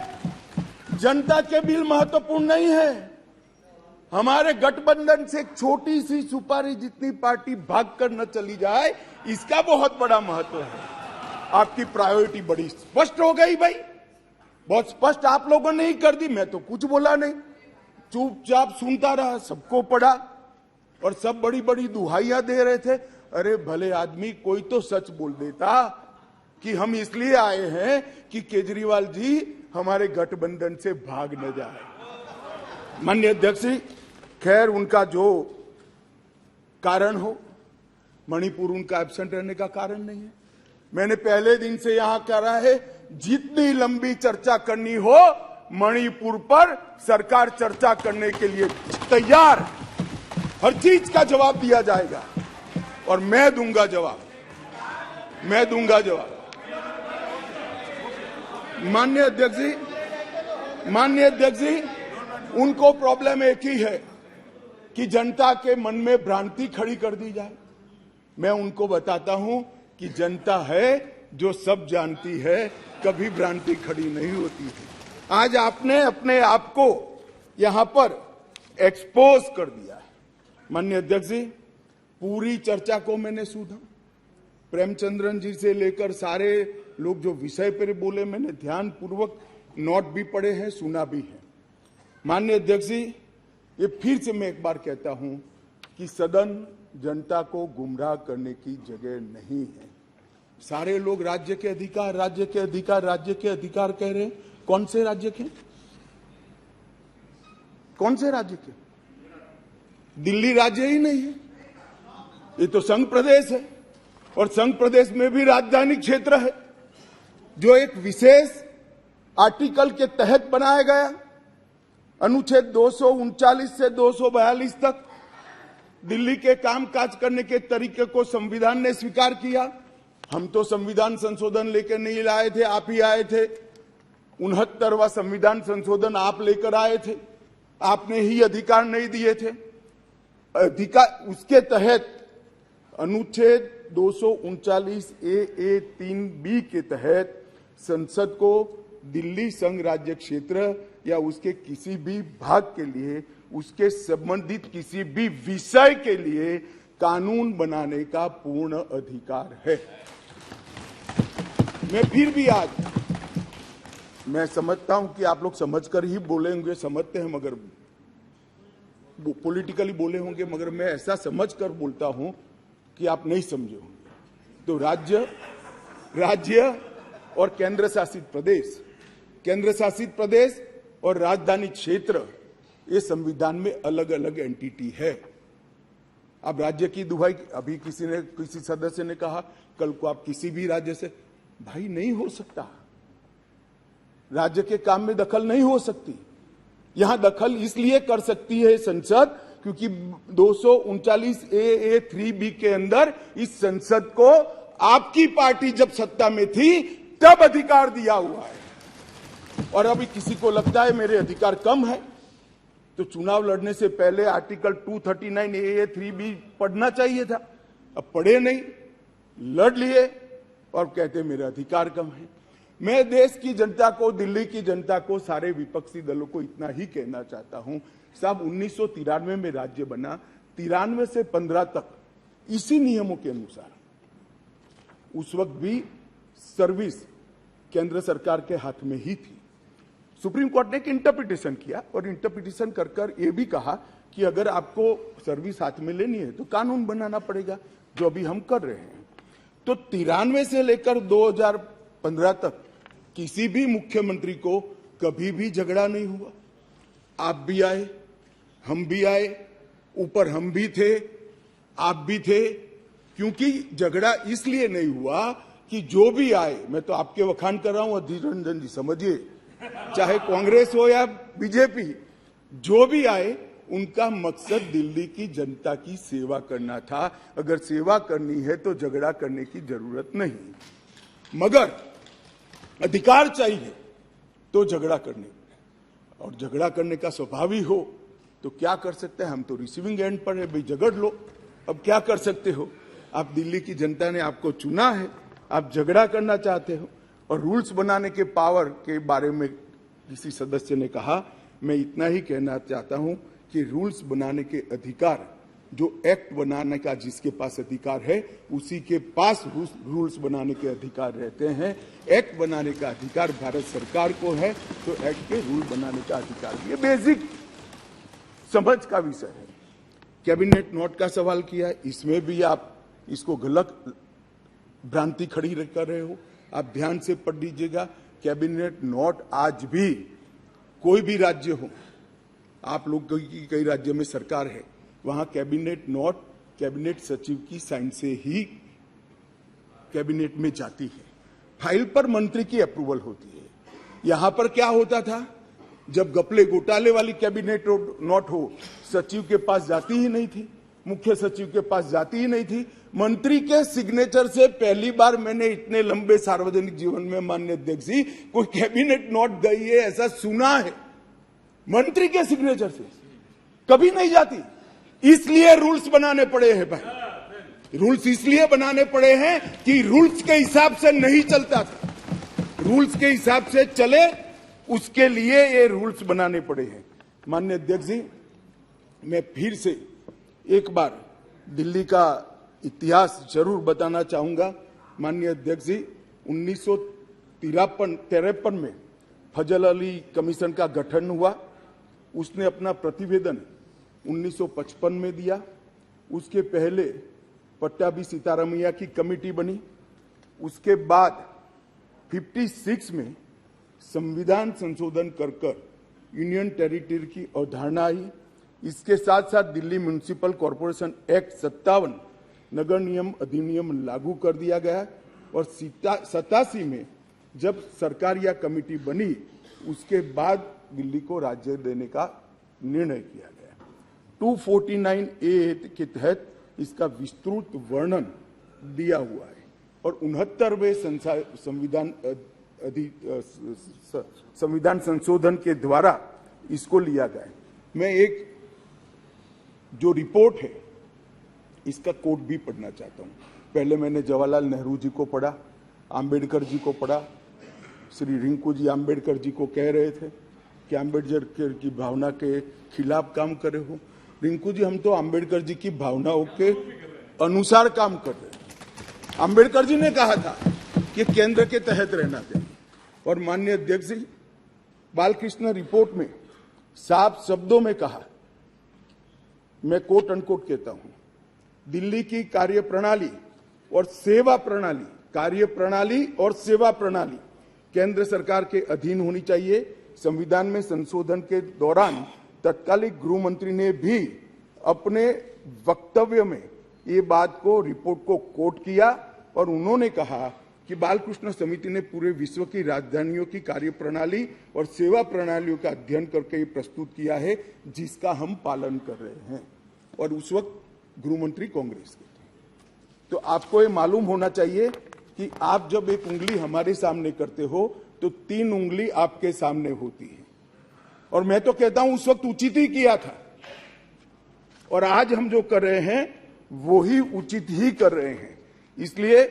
जनता के बिल महत्वपूर्ण नहीं है। हमारे गठबंधन से एक छोटी सी सुपारी जितनी पार्टी भागकर न चली जाए, इसका बहुत बड़ा महत्व है। आपकी प्रायोरिटी बड़ी स्पष्ट हो गई भाई, बहुत स्पष्ट आप लोगों ने ही कर दी। मैं तो कुछ बोला नहीं, चुपचाप सुनता रहा, सबको पढ़ा और सब बड़ी बड़ी दुहाइयां दे रहे थे। अरे भले आदमी, कोई तो सच बोल देता कि हम इसलिए आए हैं कि केजरीवाल जी हमारे गठबंधन से भाग न जाए। माननीय अध्यक्ष जी, खैर उनका जो कारण हो, मणिपुर उनका एब्सेंट रहने का कारण नहीं है। मैंने पहले दिन से यहां कहा है, जितनी लंबी चर्चा करनी हो, मणिपुर पर सरकार चर्चा करने के लिए तैयार। हर चीज का जवाब दिया जाएगा और मैं दूंगा जवाब। माननीय अध्यक्ष जी, उनको प्रॉब्लम एक ही है कि जनता के मन में भ्रांति खड़ी कर दी जाए। मैं उनको बताता हूं कि जनता है जो सब जानती है, कभी भ्रांति खड़ी नहीं होती है। आज आपने अपने आप को यहां पर एक्सपोज कर दिया है। माननीय अध्यक्ष जी, पूरी चर्चा को मैंने सुना। प्रेमचंद्रन जी से लेकर सारे लोग जो विषय पर बोले, मैंने ध्यानपूर्वक नोट भी पढ़े हैं, सुना भी है। माननीय अध्यक्ष जी, ये फिर से मैं एक बार कहता हूं कि सदन जनता को गुमराह करने की जगह नहीं है। सारे लोग राज्य के अधिकार कह रहे हैं। कौन से राज्य के? दिल्ली राज्य ही नहीं है, ये तो संघ प्रदेश है और संघ प्रदेश में भी राजधानी क्षेत्र है जो एक विशेष आर्टिकल के तहत बनाया गया। अनुच्छेद 239 से 242 तक दिल्ली के कामकाज करने के तरीके को संविधान ने स्वीकार किया। हम तो संविधान संशोधन लेकर नहीं लाए थे, आप ही आए थे। 69वां संविधान संशोधन आप लेकर आए थे, आपने ही अधिकार नहीं दिए थे। अधिकार उसके तहत अनुच्छेद 239A3B के तहत संसद को दिल्ली संघ राज्य क्षेत्र या उसके किसी भी भाग के लिए, उसके संबंधित किसी भी विषय के लिए कानून बनाने का पूर्ण अधिकार है। मैं फिर भी आज मैं समझता हूं कि आप लोग समझकर ही बोले होंगे, समझते हैं, मगर पॉलिटिकली बोले होंगे, मगर मैं ऐसा समझकर बोलता हूं कि आप नहीं समझे होंगे। तो राज्य और केंद्र शासित प्रदेश और राजधानी क्षेत्र, ये संविधान में अलग अलग एंटिटी है। अब राज्य की दुहाई, अभी किसी सदस्य ने कहा कल को आप किसी भी राज्य से, भाई नहीं हो सकता। राज्य के काम में दखल नहीं हो सकती। यहां दखल इसलिए कर सकती है संसद क्योंकि 239A3B के अंदर इस संसद को आपकी पार्टी जब सत्ता में थी तब अधिकार दिया हुआ है। और अभी किसी को लगता है मेरे अधिकार कम है, तो चुनाव लड़ने से पहले आर्टिकल 239A3B पढ़ना चाहिए था। अब पढ़े नहीं, लड़ लिए और कहते मेरे अधिकार कम है। मैं देश की जनता को, दिल्ली की जनता को, सारे विपक्षी दलों को इतना ही कहना चाहता हूं, साहब 1993 में राज्य बना, 93 से 15 तक इसी नियमों के अनुसार उस वक्त भी सर्विस केंद्र सरकार के हाथ में ही थी। सुप्रीम कोर्ट ने एक इंटरप्रिटेशन किया और इंटरप्रिटेशन कर ये भी कहा कि अगर आपको सर्विस हाथ में लेनी है तो कानून बनाना पड़ेगा, जो अभी हम कर रहे हैं। तो 93 से लेकर 2015 तक किसी भी मुख्यमंत्री को कभी भी झगड़ा नहीं हुआ। आप भी आए, हम भी आए, ऊपर हम भी थे, आप भी थे, क्योंकि झगड़ा इसलिए नहीं हुआ कि जो भी आए, मैं तो आपके वखान कर रहा हूं अधीर रंजन जी, समझिए, चाहे कांग्रेस हो या बीजेपी, जो भी आए उनका मकसद दिल्ली की जनता की सेवा करना था। अगर सेवा करनी है तो झगड़ा करने की जरूरत नहीं, मगर अधिकार चाहिए तो झगड़ा करने, और झगड़ा करने का स्वभाव ही हो तो क्या कर सकते हैं। हम तो रिसीविंग एंड पर है, भाई झगड़ लो, अब क्या कर सकते हो। आप दिल्ली की जनता ने आपको चुना है, आप झगड़ा करना चाहते हो। और रूल्स बनाने के पावर के बारे में किसी सदस्य ने कहा, मैं इतना ही कहना चाहता हूं कि रूल्स बनाने के अधिकार, जो एक्ट बनाने का जिसके पास अधिकार है उसी के पास रूल्स बनाने के अधिकार रहते हैं। एक्ट बनाने का अधिकार भारत सरकार को है, तो एक्ट के रूल बनाने का अधिकार, ये बेसिक समझ का विषय है। कैबिनेट नोट का सवाल किया, इसमें भी आप इसको गलत भ्रांति खड़ी कर रहे हो। आप ध्यान से पढ़ लीजिएगा, कैबिनेट नोट आज भी कोई भी राज्य हो, आप लोग की कई राज्य में सरकार है, वहां कैबिनेट नोट कैबिनेट सचिव की साइन से ही कैबिनेट में जाती है। फाइल पर मंत्री की अप्रूवल होती है। यहां पर क्या होता था, जब घपले घोटाले वाली कैबिनेट नोट हो, सचिव के पास जाती ही नहीं थी, मुख्य सचिव के पास जाती ही नहीं थी। मंत्री के सिग्नेचर से पहली बार मैंने इतने लंबे सार्वजनिक जीवन में, माननीय अध्यक्ष जी, कोई कैबिनेट नोट गई है ऐसा सुना है। मंत्री के सिग्नेचर से कभी नहीं जाती। इसलिए रूल्स बनाने पड़े हैं भाई, रूल्स इसलिए बनाने पड़े हैं कि रूल्स के हिसाब से नहीं चलता था, रूल्स के हिसाब से चले, उसके लिए ये रूल्स बनाने पड़े हैं। माननीय अध्यक्ष जी, मैं फिर से एक बार दिल्ली का इतिहास जरूर बताना चाहूंगा। माननीय अध्यक्ष जी, 1953 में फजल अली कमीशन का गठन हुआ। उसने अपना प्रतिवेदन 1955 में दिया। उसके पहले पट्टाभी सीतारामैया की कमेटी बनी। उसके बाद 56 में संविधान संशोधन कर यूनियन टेरिटरी की अवधारणा आई। इसके साथ साथ दिल्ली म्युनिसिपल कॉरपोरेशन एक्ट 57 नगर नियम अधिनियम लागू कर दिया गया और 87 में जब सरकार या कमेटी बनी, उसके बाद दिल्ली को राज्य देने का निर्णय किया गया। 249A के तहत इसका विस्तृत वर्णन दिया हुआ है और 69वें संविधान संशोधन के द्वारा इसको लिया गया। मैं एक जो रिपोर्ट है इसका कोट भी पढ़ना चाहता हूं। पहले मैंने जवाहरलाल नेहरू जी को पढ़ा, आम्बेडकर जी को पढ़ा। श्री रिंकू जी आम्बेडकर जी को कह रहे थे कि आम्बेडकर की भावना के खिलाफ काम करे हो। रिंकू जी, हम तो आम्बेडकर जी की भावनाओं के अनुसार काम कर रहे हैं। आम्बेडकर जी ने कहा था कि केंद्र के तहत रहना चाहिए। और माननीय अध्यक्ष जी, बालकृष्ण रिपोर्ट में साफ शब्दों में कहा, मैं कोट अनकोट कहता हूं, दिल्ली की कार्यप्रणाली और सेवा प्रणाली, कार्यप्रणाली और सेवा प्रणाली केंद्र सरकार के अधीन होनी चाहिए। संविधान में संशोधन के दौरान तत्कालीन गृह मंत्री ने भी अपने वक्तव्य में ये बात को, रिपोर्ट को कोट किया और उन्होंने कहा कि बालकृष्ण समिति ने पूरे विश्व की राजधानियों की कार्यप्रणाली और सेवा प्रणालियों का अध्ययन करके ये प्रस्तुत किया है, जिसका हम पालन कर रहे हैं। और उस वक्त गृह मंत्री कांग्रेस के थे। तो आपको ये मालूम होना चाहिए कि आप जब एक उंगली हमारे सामने करते हो तो 3 उंगली आपके सामने होती है। और मैं तो कहता हूं उस वक्त उचित ही किया था और आज हम जो कर रहे हैं वो ही उचित ही कर रहे हैं। इसलिए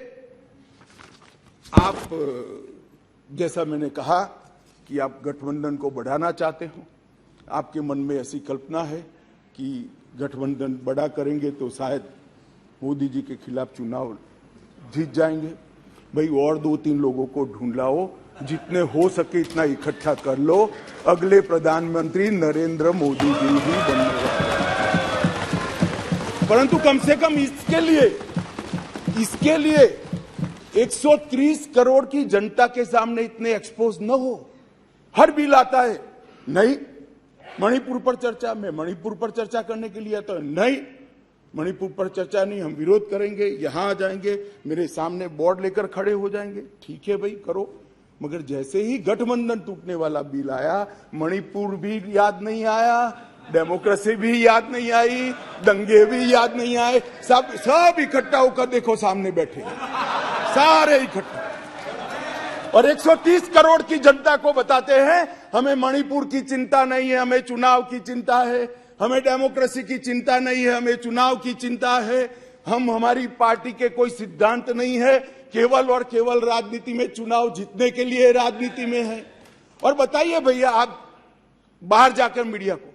आप, जैसा मैंने कहा कि आप गठबंधन को बढ़ाना चाहते हो, आपके मन में ऐसी कल्पना है कि गठबंधन बड़ा करेंगे तो शायद मोदी जी के खिलाफ चुनाव जीत जाएंगे। भाई और 2-3 लोगों को ढूंढ लाओ, जितने हो सके इतना इकट्ठा कर लो, अगले प्रधानमंत्री नरेंद्र मोदी जी ही बनने वाले। परंतु कम से कम इसके लिए 130 करोड़ की जनता के सामने इतने एक्सपोज न हो। हर बिल आता है, नहीं मणिपुर पर चर्चा, मैं मणिपुर पर चर्चा करने के लिए आता हूं, नहीं मणिपुर पर चर्चा नहीं, हम विरोध करेंगे, यहां आ जाएंगे, मेरे सामने बोर्ड लेकर खड़े हो जाएंगे। ठीक है भाई, करो। मगर जैसे ही गठबंधन टूटने वाला बिल आया, मणिपुर भी याद नहीं आया, डेमोक्रेसी भी याद नहीं आई, दंगे भी याद नहीं आए। सब इकट्ठा होकर देखो सामने बैठे, सारे इकट्ठा। और 130 करोड़ की जनता को बताते हैं हमें मणिपुर की चिंता नहीं है, हमें चुनाव की चिंता है, हमें डेमोक्रेसी की चिंता नहीं है, हमें चुनाव की चिंता है। हमारी पार्टी के कोई सिद्धांत नहीं है, केवल और केवल राजनीति में, चुनाव जीतने के लिए राजनीति में है। और बताइए भैया, आप बाहर जाकर मीडिया को,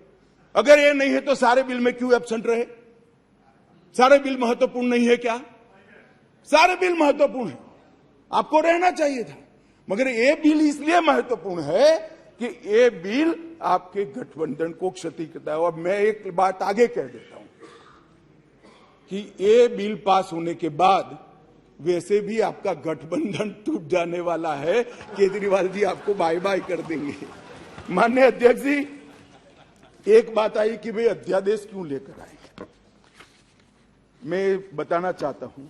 अगर ये नहीं है तो सारे बिल में क्यों एब्सेंट रहे? सारे बिल महत्वपूर्ण नहीं है क्या? सारे बिल महत्वपूर्ण है, आपको रहना चाहिए था। मगर ये बिल इसलिए महत्वपूर्ण है कि ये बिल आपके गठबंधन को क्षति करता है। और मैं एक बात आगे कह देता हूं कि ये बिल पास होने के बाद वैसे भी आपका गठबंधन टूट जाने वाला है। केजरीवाल जी आपको बाय बाय कर देंगे। माननीय अध्यक्ष जी, एक बात आई कि भाई अध्यादेश क्यों लेकर आए। मैं बताना चाहता हूं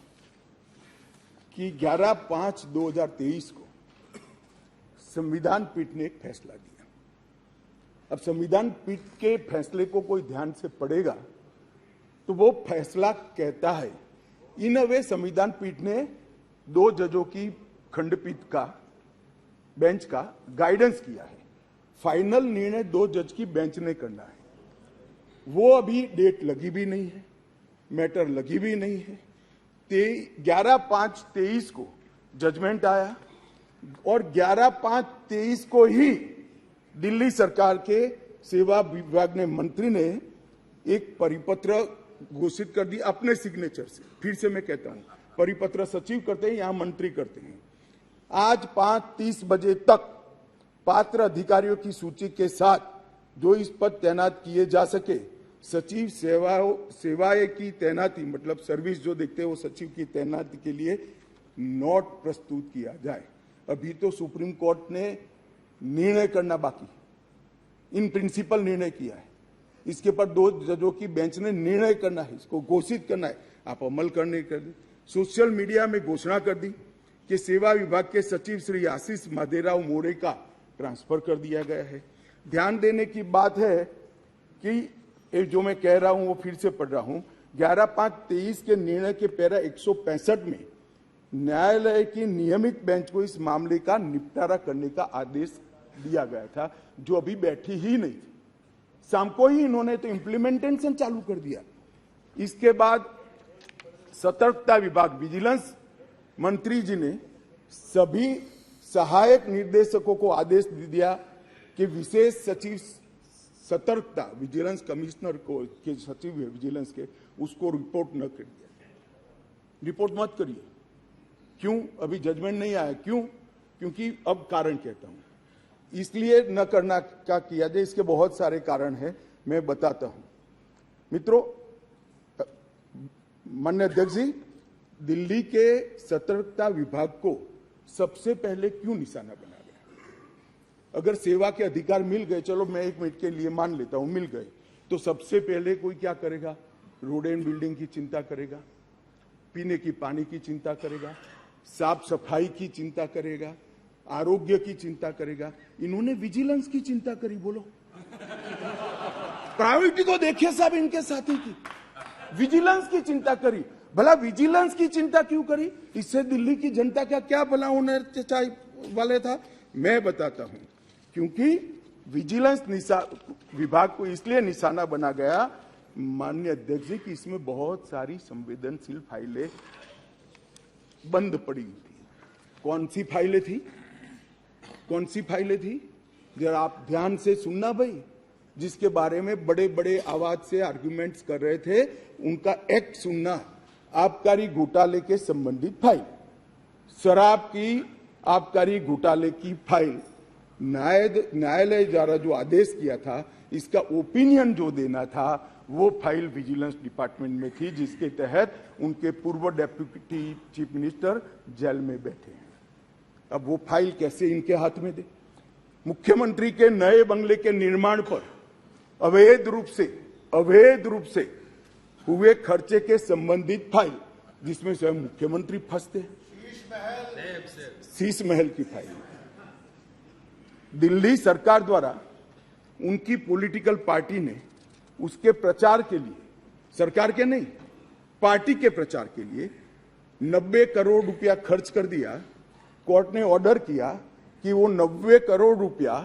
कि 11/5/2023 को संविधान पीठ ने एक फैसला दिया। अब संविधान पीठ के फैसले को कोई ध्यान से पढ़ेगा तो वो फैसला कहता है, इन अ वे संविधान पीठ ने 2 जजों की खंडपीठ का बेंच का गाइडेंस किया है। फाइनल निर्णय 2 जज की बेंच ने करना है। वो अभी डेट लगी भी नहीं है, मैटर लगी भी नहीं है। 11/5/23 को जजमेंट आया और 11/5/23 को ही दिल्ली सरकार के सेवा विभाग ने मंत्री ने एक परिपत्र घोषित कर दी अपने सिग्नेचर से। फिर से मैं कहता हूं, परिपत्र सचिव करते हैं, यहां मंत्री करते हैं। आज 5:30 बजे तक पात्र अधिकारियों की सूची के साथ जो इस पद तैनात किए जा सके, सचिव सेवाएं की तैनाती, मतलब सर्विस जो देखते हैं वो सचिव की तैनाती के लिए नोट प्रस्तुत किया जाए। अभी तो सुप्रीम कोर्ट ने निर्णय करना बाकी, इन प्रिंसिपल निर्णय किया है। इसके पर 2 जजों की बेंच ने निर्णय करना है, इसको घोषित करना है। आप अमल करने कर दी। सोशल मीडिया में घोषणा कर दी कि सेवा विभाग के सचिव श्री आशीष माधेराव मोरे का ट्रांसफर कर दिया गया है। ध्यान देने की बात है कि जो मैं कह रहा हूं वो फिर से पढ़ रहा हूं। 11/5/23 के निर्णय के पैरा 165 में न्यायालय की नियमित बेंच को इस मामले का निपटारा करने का आदेश दिया गया था, जो अभी बैठी ही नहीं थी। शाम को ही इन्होंने तो इम्प्लीमेंटेशन चालू कर दिया। इसके बाद सतर्कता विभाग, विजिलेंस मंत्री जी ने सभी सहायक निर्देशकों को आदेश दे दिया कि विशेष सचिव सतर्कता, विजिलेंस कमिश्नर को के सचिव है विजिलेंस के, उसको रिपोर्ट न कर दिया। रिपोर्ट मत करिए। क्यों? अभी जजमेंट नहीं आया। क्यों? क्योंकि अब कारण कहता हूं, इसलिए न करना का किया जाए। इसके बहुत सारे कारण हैं, मैं बताता हूं। मित्रों, माननीय अध्यक्ष जी, दिल्ली के सतर्कता विभाग को सबसे पहले क्यों निशाना बना गया? अगर सेवा के अधिकार मिल गए, चलो मैं 1 मिनट के लिए मान लेता हूं मिल गए, तो सबसे पहले कोई क्या करेगा? रोड एंड बिल्डिंग की चिंता करेगा, पीने की पानी की चिंता करेगा, साफ सफाई की चिंता करेगा, आरोग्य की चिंता करेगा। इन्होंने विजिलेंस की चिंता करी। बोलो, प्रायोरिटी तो देखिए साहब इनके साथी की, विजिलेंस की चिंता करी। भला विजिलेंस की चिंता क्यों करी? इससे दिल्ली की जनता का क्या भला होने वाले था? मैं बताता हूं। क्योंकि विजिलेंस विभाग को इसलिए निशाना बना गया, माननीय अध्यक्ष जी, कि इसमें बहुत सारी संवेदनशील फाइलें बंद पड़ी थी। कौन सी फाइलें थी? कौन सी फाइलें थी? जरा आप ध्यान से सुनना भाई। जिसके बारे में बड़े बड़े आवाज से आर्गुमेंट्स कर रहे थे, उनका एक्ट सुनना। आबकारी घोटाले के संबंधित फाइल, शराब की आबकारी घोटाले की फाइल, न्यायालय द्वारा जो आदेश किया था, इसका ओपिनियन जो देना था, वो फाइल विजिलेंस डिपार्टमेंट में थी, जिसके तहत उनके पूर्व डेप्यूटी चीफ मिनिस्टर जेल में बैठे हैं। अब वो फाइल कैसे इनके हाथ में दे? मुख्यमंत्री के नए बंगले के निर्माण पर अवैध रूप से हुए खर्चे के संबंधित फाइल, जिसमें स्वयं मुख्यमंत्री फंसते हैं। शीश महल की फाइल दिल्ली सरकार द्वारा उनकी पॉलिटिकल पार्टी ने उसके प्रचार के लिए, सरकार के नहीं, पार्टी के प्रचार के लिए 90 करोड़ रुपया खर्च कर दिया। कोर्ट ने ऑर्डर किया कि वो 90 करोड़ रुपया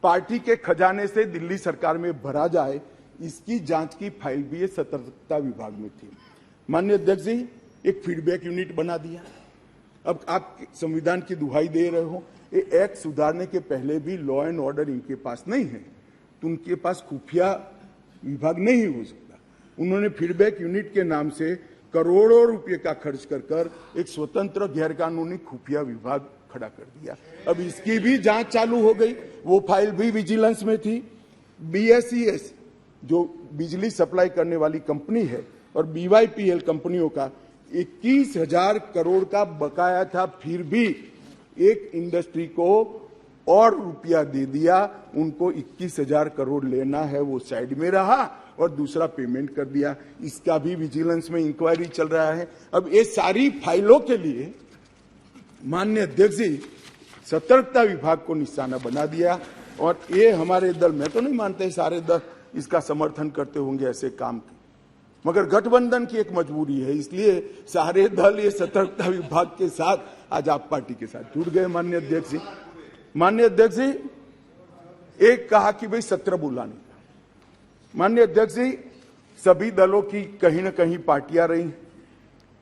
पार्टी के खजाने से दिल्ली सरकार में भरा जाए। इसकी जांच की फाइल भी ये सतर्कता विभाग में थी। माननीय अध्यक्ष जी, एक फीडबैक यूनिट बना दिया। अब आप संविधान की दुहाई दे रहे हो, ये एक्ट सुधारने के पहले भी लॉ एंड ऑर्डर इनके पास नहीं है, तो उनके पास खुफिया विभाग नहीं हो सकता। उन्होंने फीडबैक यूनिट के नाम से करोड़ों रुपए का खर्च कर एक स्वतंत्र गैरकानूनी खुफिया विभाग खड़ा कर दिया। अब इसकी भी जांच चालू हो गई। वो फाइल भी विजिलेंस में थी। BSES जो बिजली सप्लाई करने वाली कंपनी है और BYPL कंपनियों का 21,000 करोड़ का बकाया था, फिर भी एक इंडस्ट्री को और रुपया दे दिया। उनको 21,000 करोड़ लेना है, वो साइड में रहा और दूसरा पेमेंट कर दिया। इसका भी विजिलेंस में इंक्वायरी चल रहा है। अब ये सारी फाइलों के लिए माननीय अध्यक्ष जी, सतर्कता विभाग को निशाना बना दिया और ये हमारे दल, मैं तो नहीं मानते सारे दल इसका समर्थन करते होंगे ऐसे काम की, मगर गठबंधन की एक मजबूरी है, इसलिए सारे दल ये सतर्कता विभाग के साथ आज आप पार्टी के साथ जुड़ गए। माननीय अध्यक्ष जी, माननीय अध्यक्ष जी, एक कहा कि भाई सत्र बुलाने का, माननीय अध्यक्ष जी, सभी दलों की कहीं ना कहीं पार्टियां रही।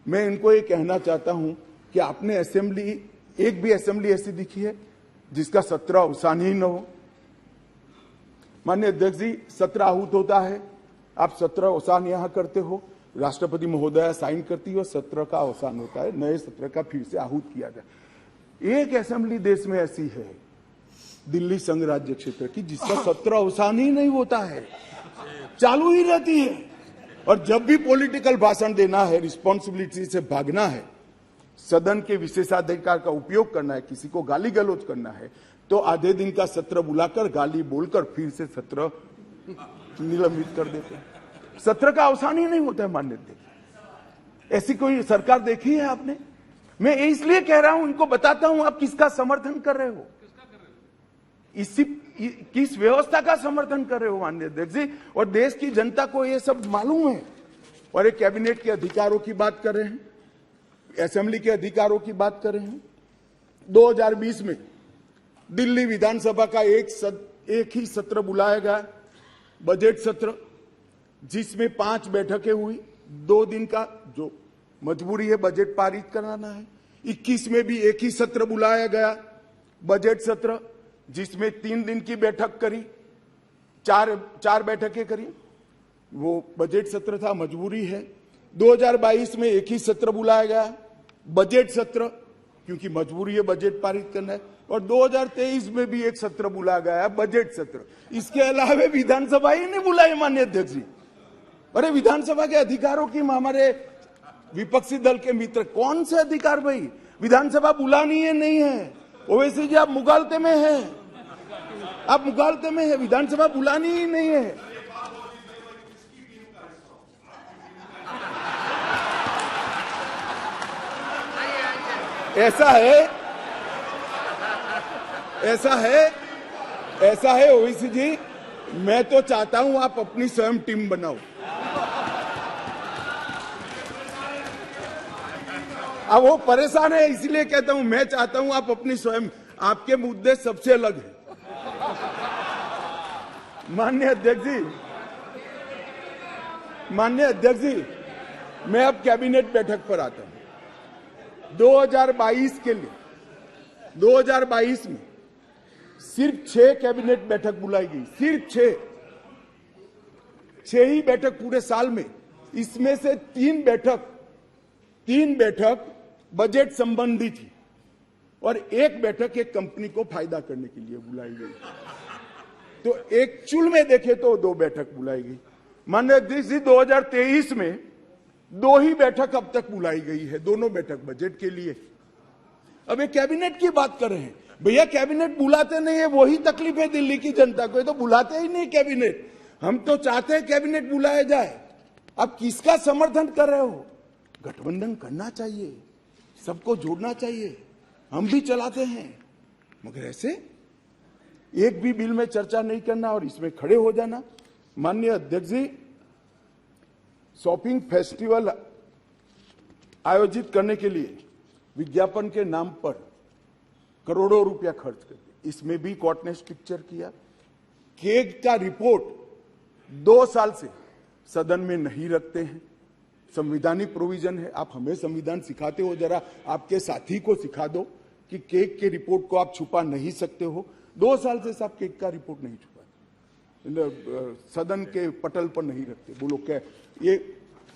मैं इनको ये कहना चाहता हूं कि आपने असेंबली, एक भी असेंबली ऐसी दिखी है जिसका सत्र अवसान ही न हो। माननीय अध्यक्ष जी, सत्र आहूत होता है, आप सत्र अवसान यहां करते हो, राष्ट्रपति महोदया साइन करती हो, सत्र का अवसान होता है, नए सत्र का फिर से आहूत किया जाए। एक असेंबली देश में ऐसी है, दिल्ली संघ राज्य क्षेत्र की, जिसका सत्र अवसान ही नहीं होता है, चालू ही रहती है। और जब भी पॉलिटिकल भाषण देना है, रिस्पॉन्सिबिलिटी से भागना है, सदन के विशेषाधिकार का उपयोग करना है, किसी को गाली गलौज करना है, तो आधे दिन का सत्र बुलाकर गाली बोलकर फिर से सत्र निलंबित कर देते हैं। सत्र का अवसान ही नहीं होता है। मान्य अध्यक्ष, ऐसी कोई सरकार देखी है आपने? मैं इसलिए कह रहा हूं, इनको बताता हूं आप किसका समर्थन कर रहे हो, इसी किस व्यवस्था का समर्थन कर रहे हो माननीय अध्यक्ष जी। और देश की जनता को ये सब मालूम है। और एक कैबिनेट के अधिकारों की बात कर रहे हैं, असेंबली के अधिकारों की बात कर रहे हैं। 2020 में दिल्ली विधानसभा का एक ही सत्र बुलाया गया, बजट सत्र, जिसमें 5 बैठकें हुई, 2 दिन का, जो मजबूरी है बजट पारित कराना है। 21 में भी एक ही सत्र बुलाया गया, बजट सत्र, जिसमें 3 दिन की बैठक करी, 4 बैठकें करी, वो बजट सत्र था, मजबूरी है। 2022 में एक ही सत्र बुलाया गया, बजट सत्र, क्योंकि मजबूरी है बजट पारित करना है। और 2023 में भी एक सत्र बुलाया गया, बजट सत्र। इसके अलावा विधानसभा ही नहीं बुलाई माननीय अध्यक्ष जी। अरे विधानसभा के अधिकारों की हमारे विपक्षी दल के मित्र, कौन से अधिकार भाई? विधानसभा बुलानी है नहीं है, ओवैसी जी आप मुगालते में हैं, आप मुगालते में है, विधानसभा बुलानी ही नहीं है। ऐसा है ओवैसी जी, मैं तो चाहता हूं आप अपनी स्वयं टीम बनाओ। अब वो परेशान है, इसलिए कहता हूं, मैं चाहता हूं आप अपनी स्वयं, आपके मुद्दे सबसे अलग है। माननीय अध्यक्ष जी, मैं अब कैबिनेट बैठक पर आता हूं। 2022 के लिए 2022 में सिर्फ 6 कैबिनेट बैठक बुलाई गई, सिर्फ 6 ही बैठक पूरे साल में। इसमें से 3 बैठक बजट संबंधी थी और 1 बैठक एक कंपनी को फायदा करने के लिए बुलाई गई। तो एक्चुअल में देखे तो 2 बैठक बुलाई गई। माननीय अध्यक्ष जी, 2023 में 2 ही बैठक अब तक बुलाई गई है, दोनों बैठक बजट के लिए। अब ये कैबिनेट की बात कर रहे हैं, भैया कैबिनेट बुलाते नहीं है, वही तकलीफ है दिल्ली की जनता को, ये तो बुलाते ही नहीं कैबिनेट। हम तो चाहते हैं कैबिनेट बुलाया जाए। अब किसका समर्थन कर रहे हो? गठबंधन करना चाहिए, सबको जोड़ना चाहिए, हम भी चलाते हैं, मगर ऐसे एक भी बिल में चर्चा नहीं करना और इसमें खड़े हो जाना। माननीय अध्यक्ष जी, शॉपिंग फेस्टिवल आयोजित करने के लिए विज्ञापन के नाम पर करोड़ों रुपया खर्च कर दिया, इसमें भी कोर्ट ने स्ट्रिक्चर किया। केग का रिपोर्ट 2 साल से सदन में नहीं रखते हैं, संविधानिक प्रोविजन है। आप हमें संविधान सिखाते हो, जरा आपके साथी को सिखा दो कि केग के रिपोर्ट को आप छुपा नहीं सकते हो। 2 साल से साहब केग का रिपोर्ट नहीं छुपा, सदन के पटल पर नहीं रखते। बोलो क्या ये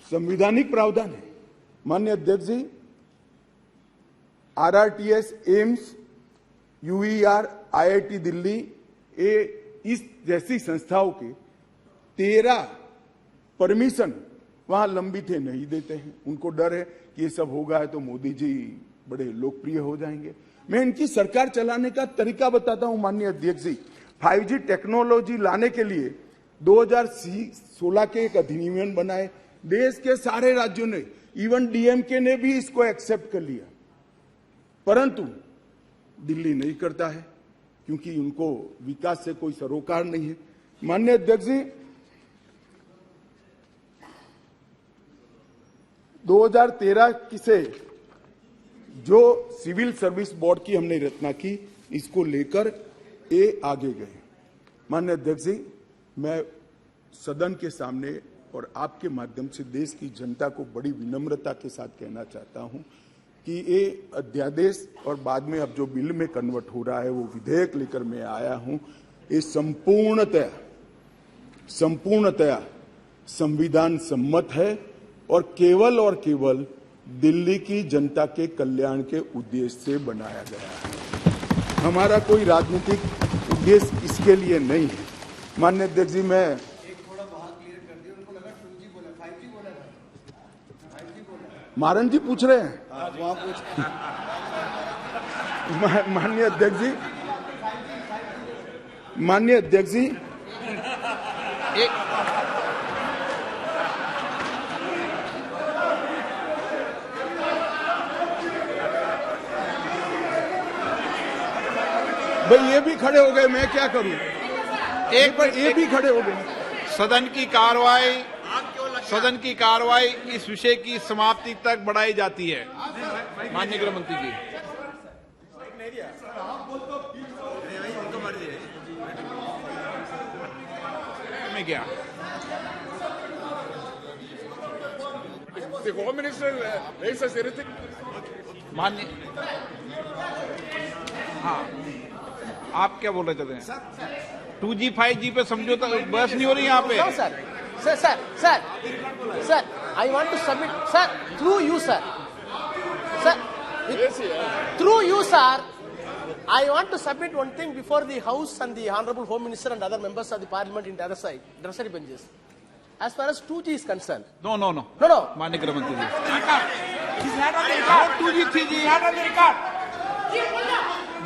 संविधानिक प्रावधान है? माननीय अध्यक्ष जी, RRTS, AIIMS, UER, IIT Delhi, इस जैसी संस्थाओं के 13 परमिशन वहां लंबित है, नहीं देते हैं। उनको डर है कि ये सब होगा है तो मोदी जी बड़े लोकप्रिय हो जाएंगे। मैं इनकी सरकार चलाने का तरीका बताता हूं माननीय अध्यक्ष जी। 5G टेक्नोलॉजी लाने के लिए 2016 के एक अधिनियम बनाए, देश के सारे राज्यों ने, इवन DMK ने भी इसको एक्सेप्ट कर लिया। परंतु दिल्ली नहीं करता है क्योंकि उनको विकास से कोई सरोकार नहीं है। माननीय अध्यक्ष जी, 2013 से जो सिविल सर्विस बोर्ड की हमने रचना की, इसको लेकर ये आगे गए। माननीय अध्यक्ष जी, मैं सदन के सामने और आपके माध्यम से देश की जनता को बड़ी विनम्रता के साथ कहना चाहता हूं कि ये अध्यादेश और बाद में अब जो बिल में कन्वर्ट हो रहा है, वो विधेयक लेकर मैं आया हूं, ये संपूर्णतया संविधान सम्मत है और केवल दिल्ली की जनता के कल्याण के उद्देश्य से बनाया गया है। हमारा कोई राजनीतिक उद्देश्य इसके लिए नहीं है। माननीय अध्यक्ष जी, मैं मारन जी पूछ रहे हैं, माननीय अध्यक्ष जी, भाई ये भी खड़े हो गए, मैं क्या करूं? ये भी खड़े हो गए। सदन की कार्रवाई इस विषय की समाप्ति तक बढ़ाई जाती है। माननीय गृह मंत्री जी, मैं क्या The Home Minister raises everything. माननीय, हाँ, आप क्या बोल रहे थे? 2G 5G पे समझौता बहस नहीं हो रही यहाँ पे। No, sir. Sir, I want to submit, sir, through you, sir. Through you, sir, I want to submit one thing before the House and the Honorable Home Minister and other members of the Parliament in the other side, adversary benches. As far as 2G is concerned. No. माननीय गृह मंत्री जी, 2G 3G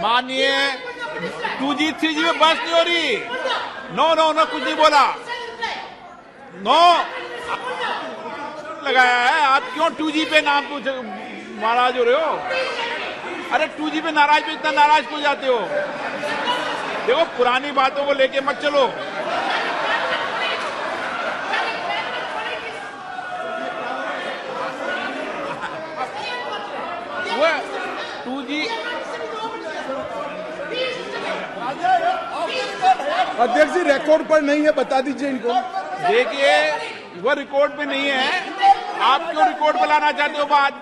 माननीय 2G 3G में बहस नहीं हो रही। No, कुछ नहीं बोला। नो लगाया है। आप क्यों 2G पे नाम पूछ नाराज हो रहे हो? अरे 2G पे नाराज पे इतना नाराज क्यों जाते हो? देखो, पुरानी बातों को लेके मत चलो। वो 2G अध्यक्ष जी रिकॉर्ड पर नहीं है, बता दीजिए इनको। देखिए, वो रिकॉर्ड पे नहीं है, आप क्यों रिकॉर्ड पे लाना चाहते हो बात?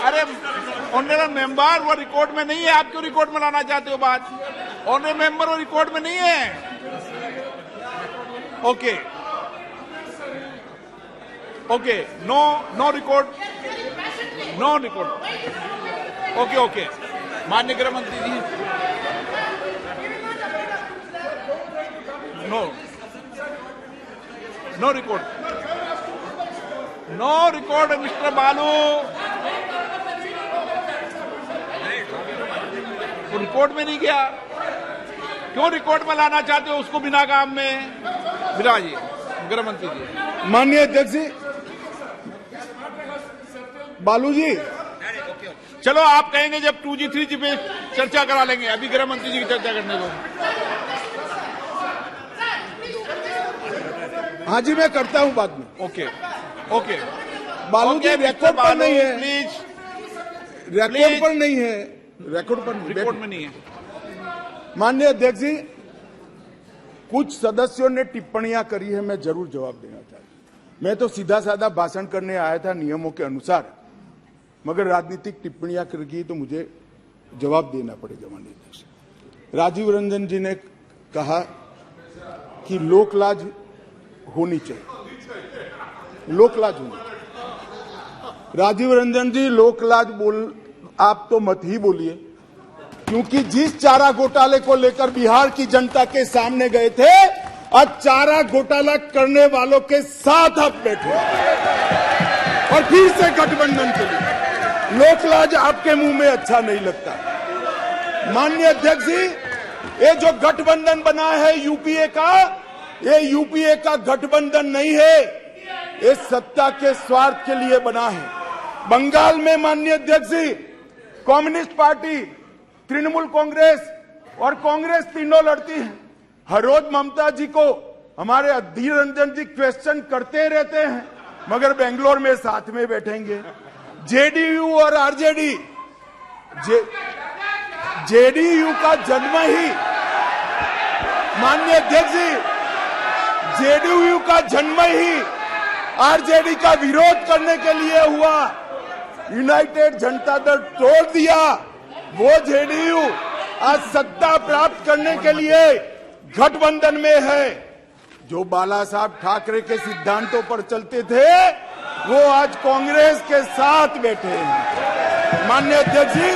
अरे ऑनरेबल मेंबर, वो रिकॉर्ड में नहीं है, आप क्यों रिकॉर्ड में लाना चाहते हो बात? ऑनरेबल मेंबर, वो रिकॉर्ड में नहीं है। Okay, no record. ओके, माननीय गृह मंत्री जी, नो रिकॉर्ड मिस्टर बालू। वो रिकॉर्ड में नहीं गया, क्यों रिकॉर्ड में लाना चाहते हो उसको बिना काम में? बिराजिए गृह मंत्री जी। माननीय अध्यक्ष जी, बालू जी, चलो आप कहेंगे जब 2G 3G पे चर्चा करा लेंगे, अभी गृह मंत्री जी की चर्चा करने दो। हाँ जी, मैं करता हूं बाद में। ओके, बालू जी, रिकॉर्ड पर नहीं है, प्लीज। रिकॉर्ड पर नहीं है, रिकॉर्ड में नहीं है। माननीय अध्यक्ष जी, कुछ सदस्यों ने टिप्पणियां करी है, मैं जरूर जवाब देना चाहता हूं। मैं तो सीधा साधा भाषण करने आया था नियमों के अनुसार, मगर राजनीतिक टिप्पणियां कर गई तो मुझे जवाब देना पड़ेगा। माननीय अध्यक्ष, राजीव रंजन जी ने कहा कि लोकलाज होनी चाहिए, लोकलाज होनी चाहिए। राजीव रंजन जी, लोकलाज आप तो मत ही बोलिए, क्योंकि जिस चारा घोटाले को लेकर बिहार की जनता के सामने गए थे, आज चारा घोटाला करने वालों के साथ आप बैठे और फिर से गठबंधन के लिए। लोकलाज आपके मुंह में अच्छा नहीं लगता। माननीय अध्यक्ष जी, ये जो गठबंधन बना है यूपीए का, ये यूपीए का गठबंधन नहीं है, ये सत्ता के स्वार्थ के लिए बना है। बंगाल में माननीय अध्यक्ष जी, कम्युनिस्ट पार्टी, तृणमूल कांग्रेस और कांग्रेस तीनों लड़ती है। हर रोज ममता जी को हमारे अधीर रंजन जी क्वेश्चन करते रहते हैं, मगर बेंगलोर में साथ में बैठेंगे। जेडीयू और आरजेडी, जेडीयू का जन्म ही, माननीय अध्यक्ष जी, जेडीयू का जन्म ही आरजेडी का विरोध करने के लिए हुआ। यूनाइटेड जनता दल तोड़ दिया, वो जेडीयू आज सत्ता प्राप्त करने के लिए गठबंधन में है। जो बाला साहब ठाकरे के सिद्धांतों पर चलते थे, वो आज कांग्रेस के साथ बैठे हैं। माननीय अध्यक्ष जी,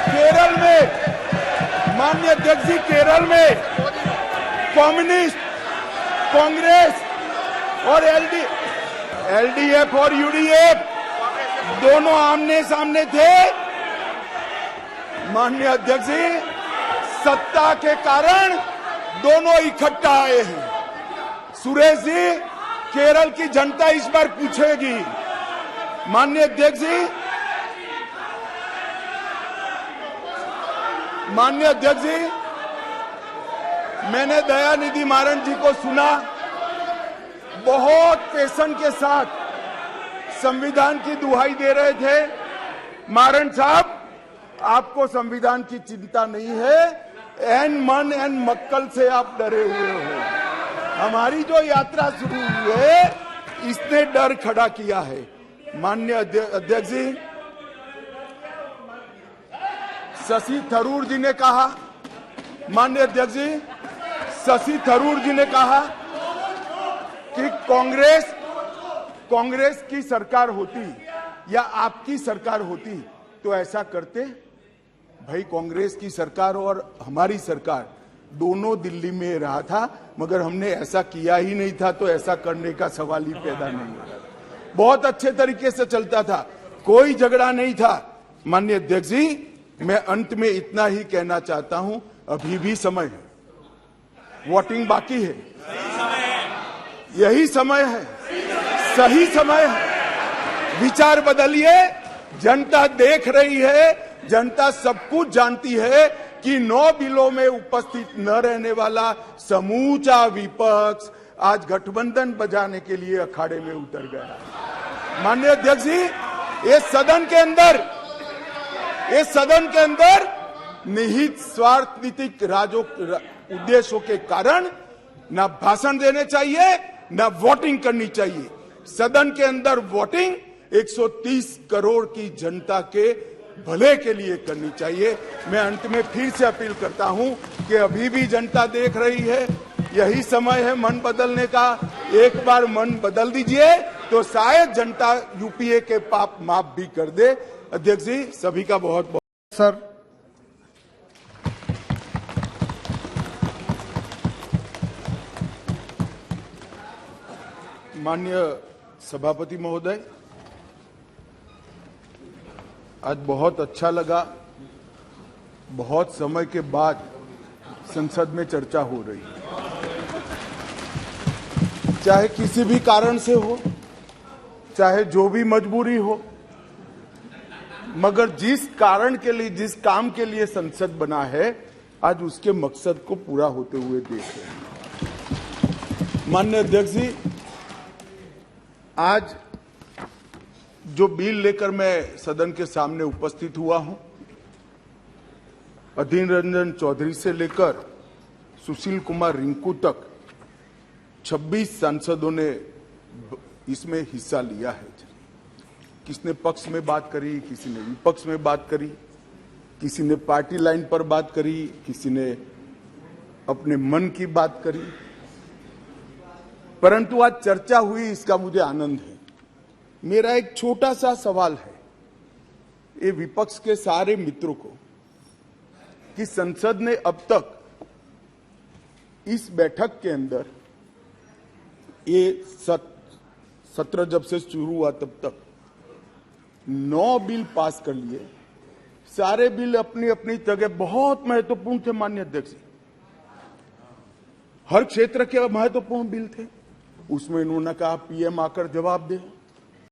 केरल में, माननीय अध्यक्ष जी, केरल में कम्युनिस्ट, कांग्रेस और एलडीएफ और यूडीएफ दोनों आमने सामने थे। माननीय अध्यक्ष जी, सत्ता के कारण दोनों इकट्ठा आए हैं। सुरेश जी, केरल की जनता इस बार पूछेगी। माननीय अध्यक्ष जी, माननीय अध्यक्ष जी, मैंने दयानिधि मारन जी को सुना, बहुत पैशन के साथ संविधान की दुहाई दे रहे थे। मारन साहब, आपको संविधान की चिंता नहीं है, एन मन एन मक्कल से आप डरे हुए हो। हमारी जो यात्रा शुरू हुई है, इसने डर खड़ा किया है। माननीय अध्यक्ष जी, शशि थरूर जी ने कहा, माननीय अध्यक्ष जी, शशि थरूर जी ने कहा कि कांग्रेस की सरकार होती या आपकी सरकार होती तो ऐसा करते। भाई, कांग्रेस की सरकार और हमारी सरकार दोनों दिल्ली में रहा था, मगर हमने ऐसा किया ही नहीं था, तो ऐसा करने का सवाल ही पैदा नहीं होगा। बहुत अच्छे तरीके से चलता था, कोई झगड़ा नहीं था। माननीय अध्यक्ष जी, मैं अंत में इतना ही कहना चाहता हूं, अभी भी समय है, वोटिंग बाकी है, यही समय है, सही समय है। विचार बदलिए, जनता देख रही है, जनता सब कुछ जानती है कि 9 बिलों में उपस्थित न रहने वाला समूचा विपक्ष आज गठबंधन बजाने के लिए अखाड़े में उतर गया। माननीय अध्यक्ष जी, इस सदन के अंदर निहित स्वार्थनीतिक उद्देश्यों के कारण ना भाषण देने चाहिए, ना वोटिंग करनी चाहिए। सदन के अंदर वोटिंग 130 करोड़ की जनता के भले के लिए करनी चाहिए। मैं अंत में फिर से अपील करता हूं कि अभी भी जनता देख रही है, यही समय है मन बदलने का। एक बार मन बदल दीजिए तो शायद जनता यूपीए के पाप माफ भी कर दे। अध्यक्ष जी, सभी का बहुत बहुत सर। माननीय सभापति महोदय, आज बहुत अच्छा लगा, बहुत समय के बाद संसद में चर्चा हो रही है। चाहे किसी भी कारण से हो, चाहे जो भी मजबूरी हो, मगर जिस कारण के लिए, जिस काम के लिए संसद बना है, आज उसके मकसद को पूरा होते हुए देख रहे हैं। माननीय अध्यक्ष जी, आज जो बिल लेकर मैं सदन के सामने उपस्थित हुआ हूं, अधीर रंजन चौधरी से लेकर सुशील कुमार रिंकू तक 26 सांसदों ने इसमें हिस्सा लिया है। किसने पक्ष में बात करी, किसी ने विपक्ष में बात करी, किसी ने पार्टी लाइन पर बात करी, किसी ने अपने मन की बात करी, परंतु आज चर्चा हुई, इसका मुझे आनंद है। मेरा एक छोटा सा सवाल है ये विपक्ष के सारे मित्रों को कि संसद ने अब तक इस बैठक के अंदर, ये सत्र जब से शुरू हुआ तब तक 9 बिल पास कर लिए। सारे बिल अपनी अपनी जगह बहुत महत्वपूर्ण थे। माननीय अध्यक्ष, हर क्षेत्र के महत्वपूर्ण बिल थे। उसमें इन्होंने कहा पीएम आकर जवाब दे।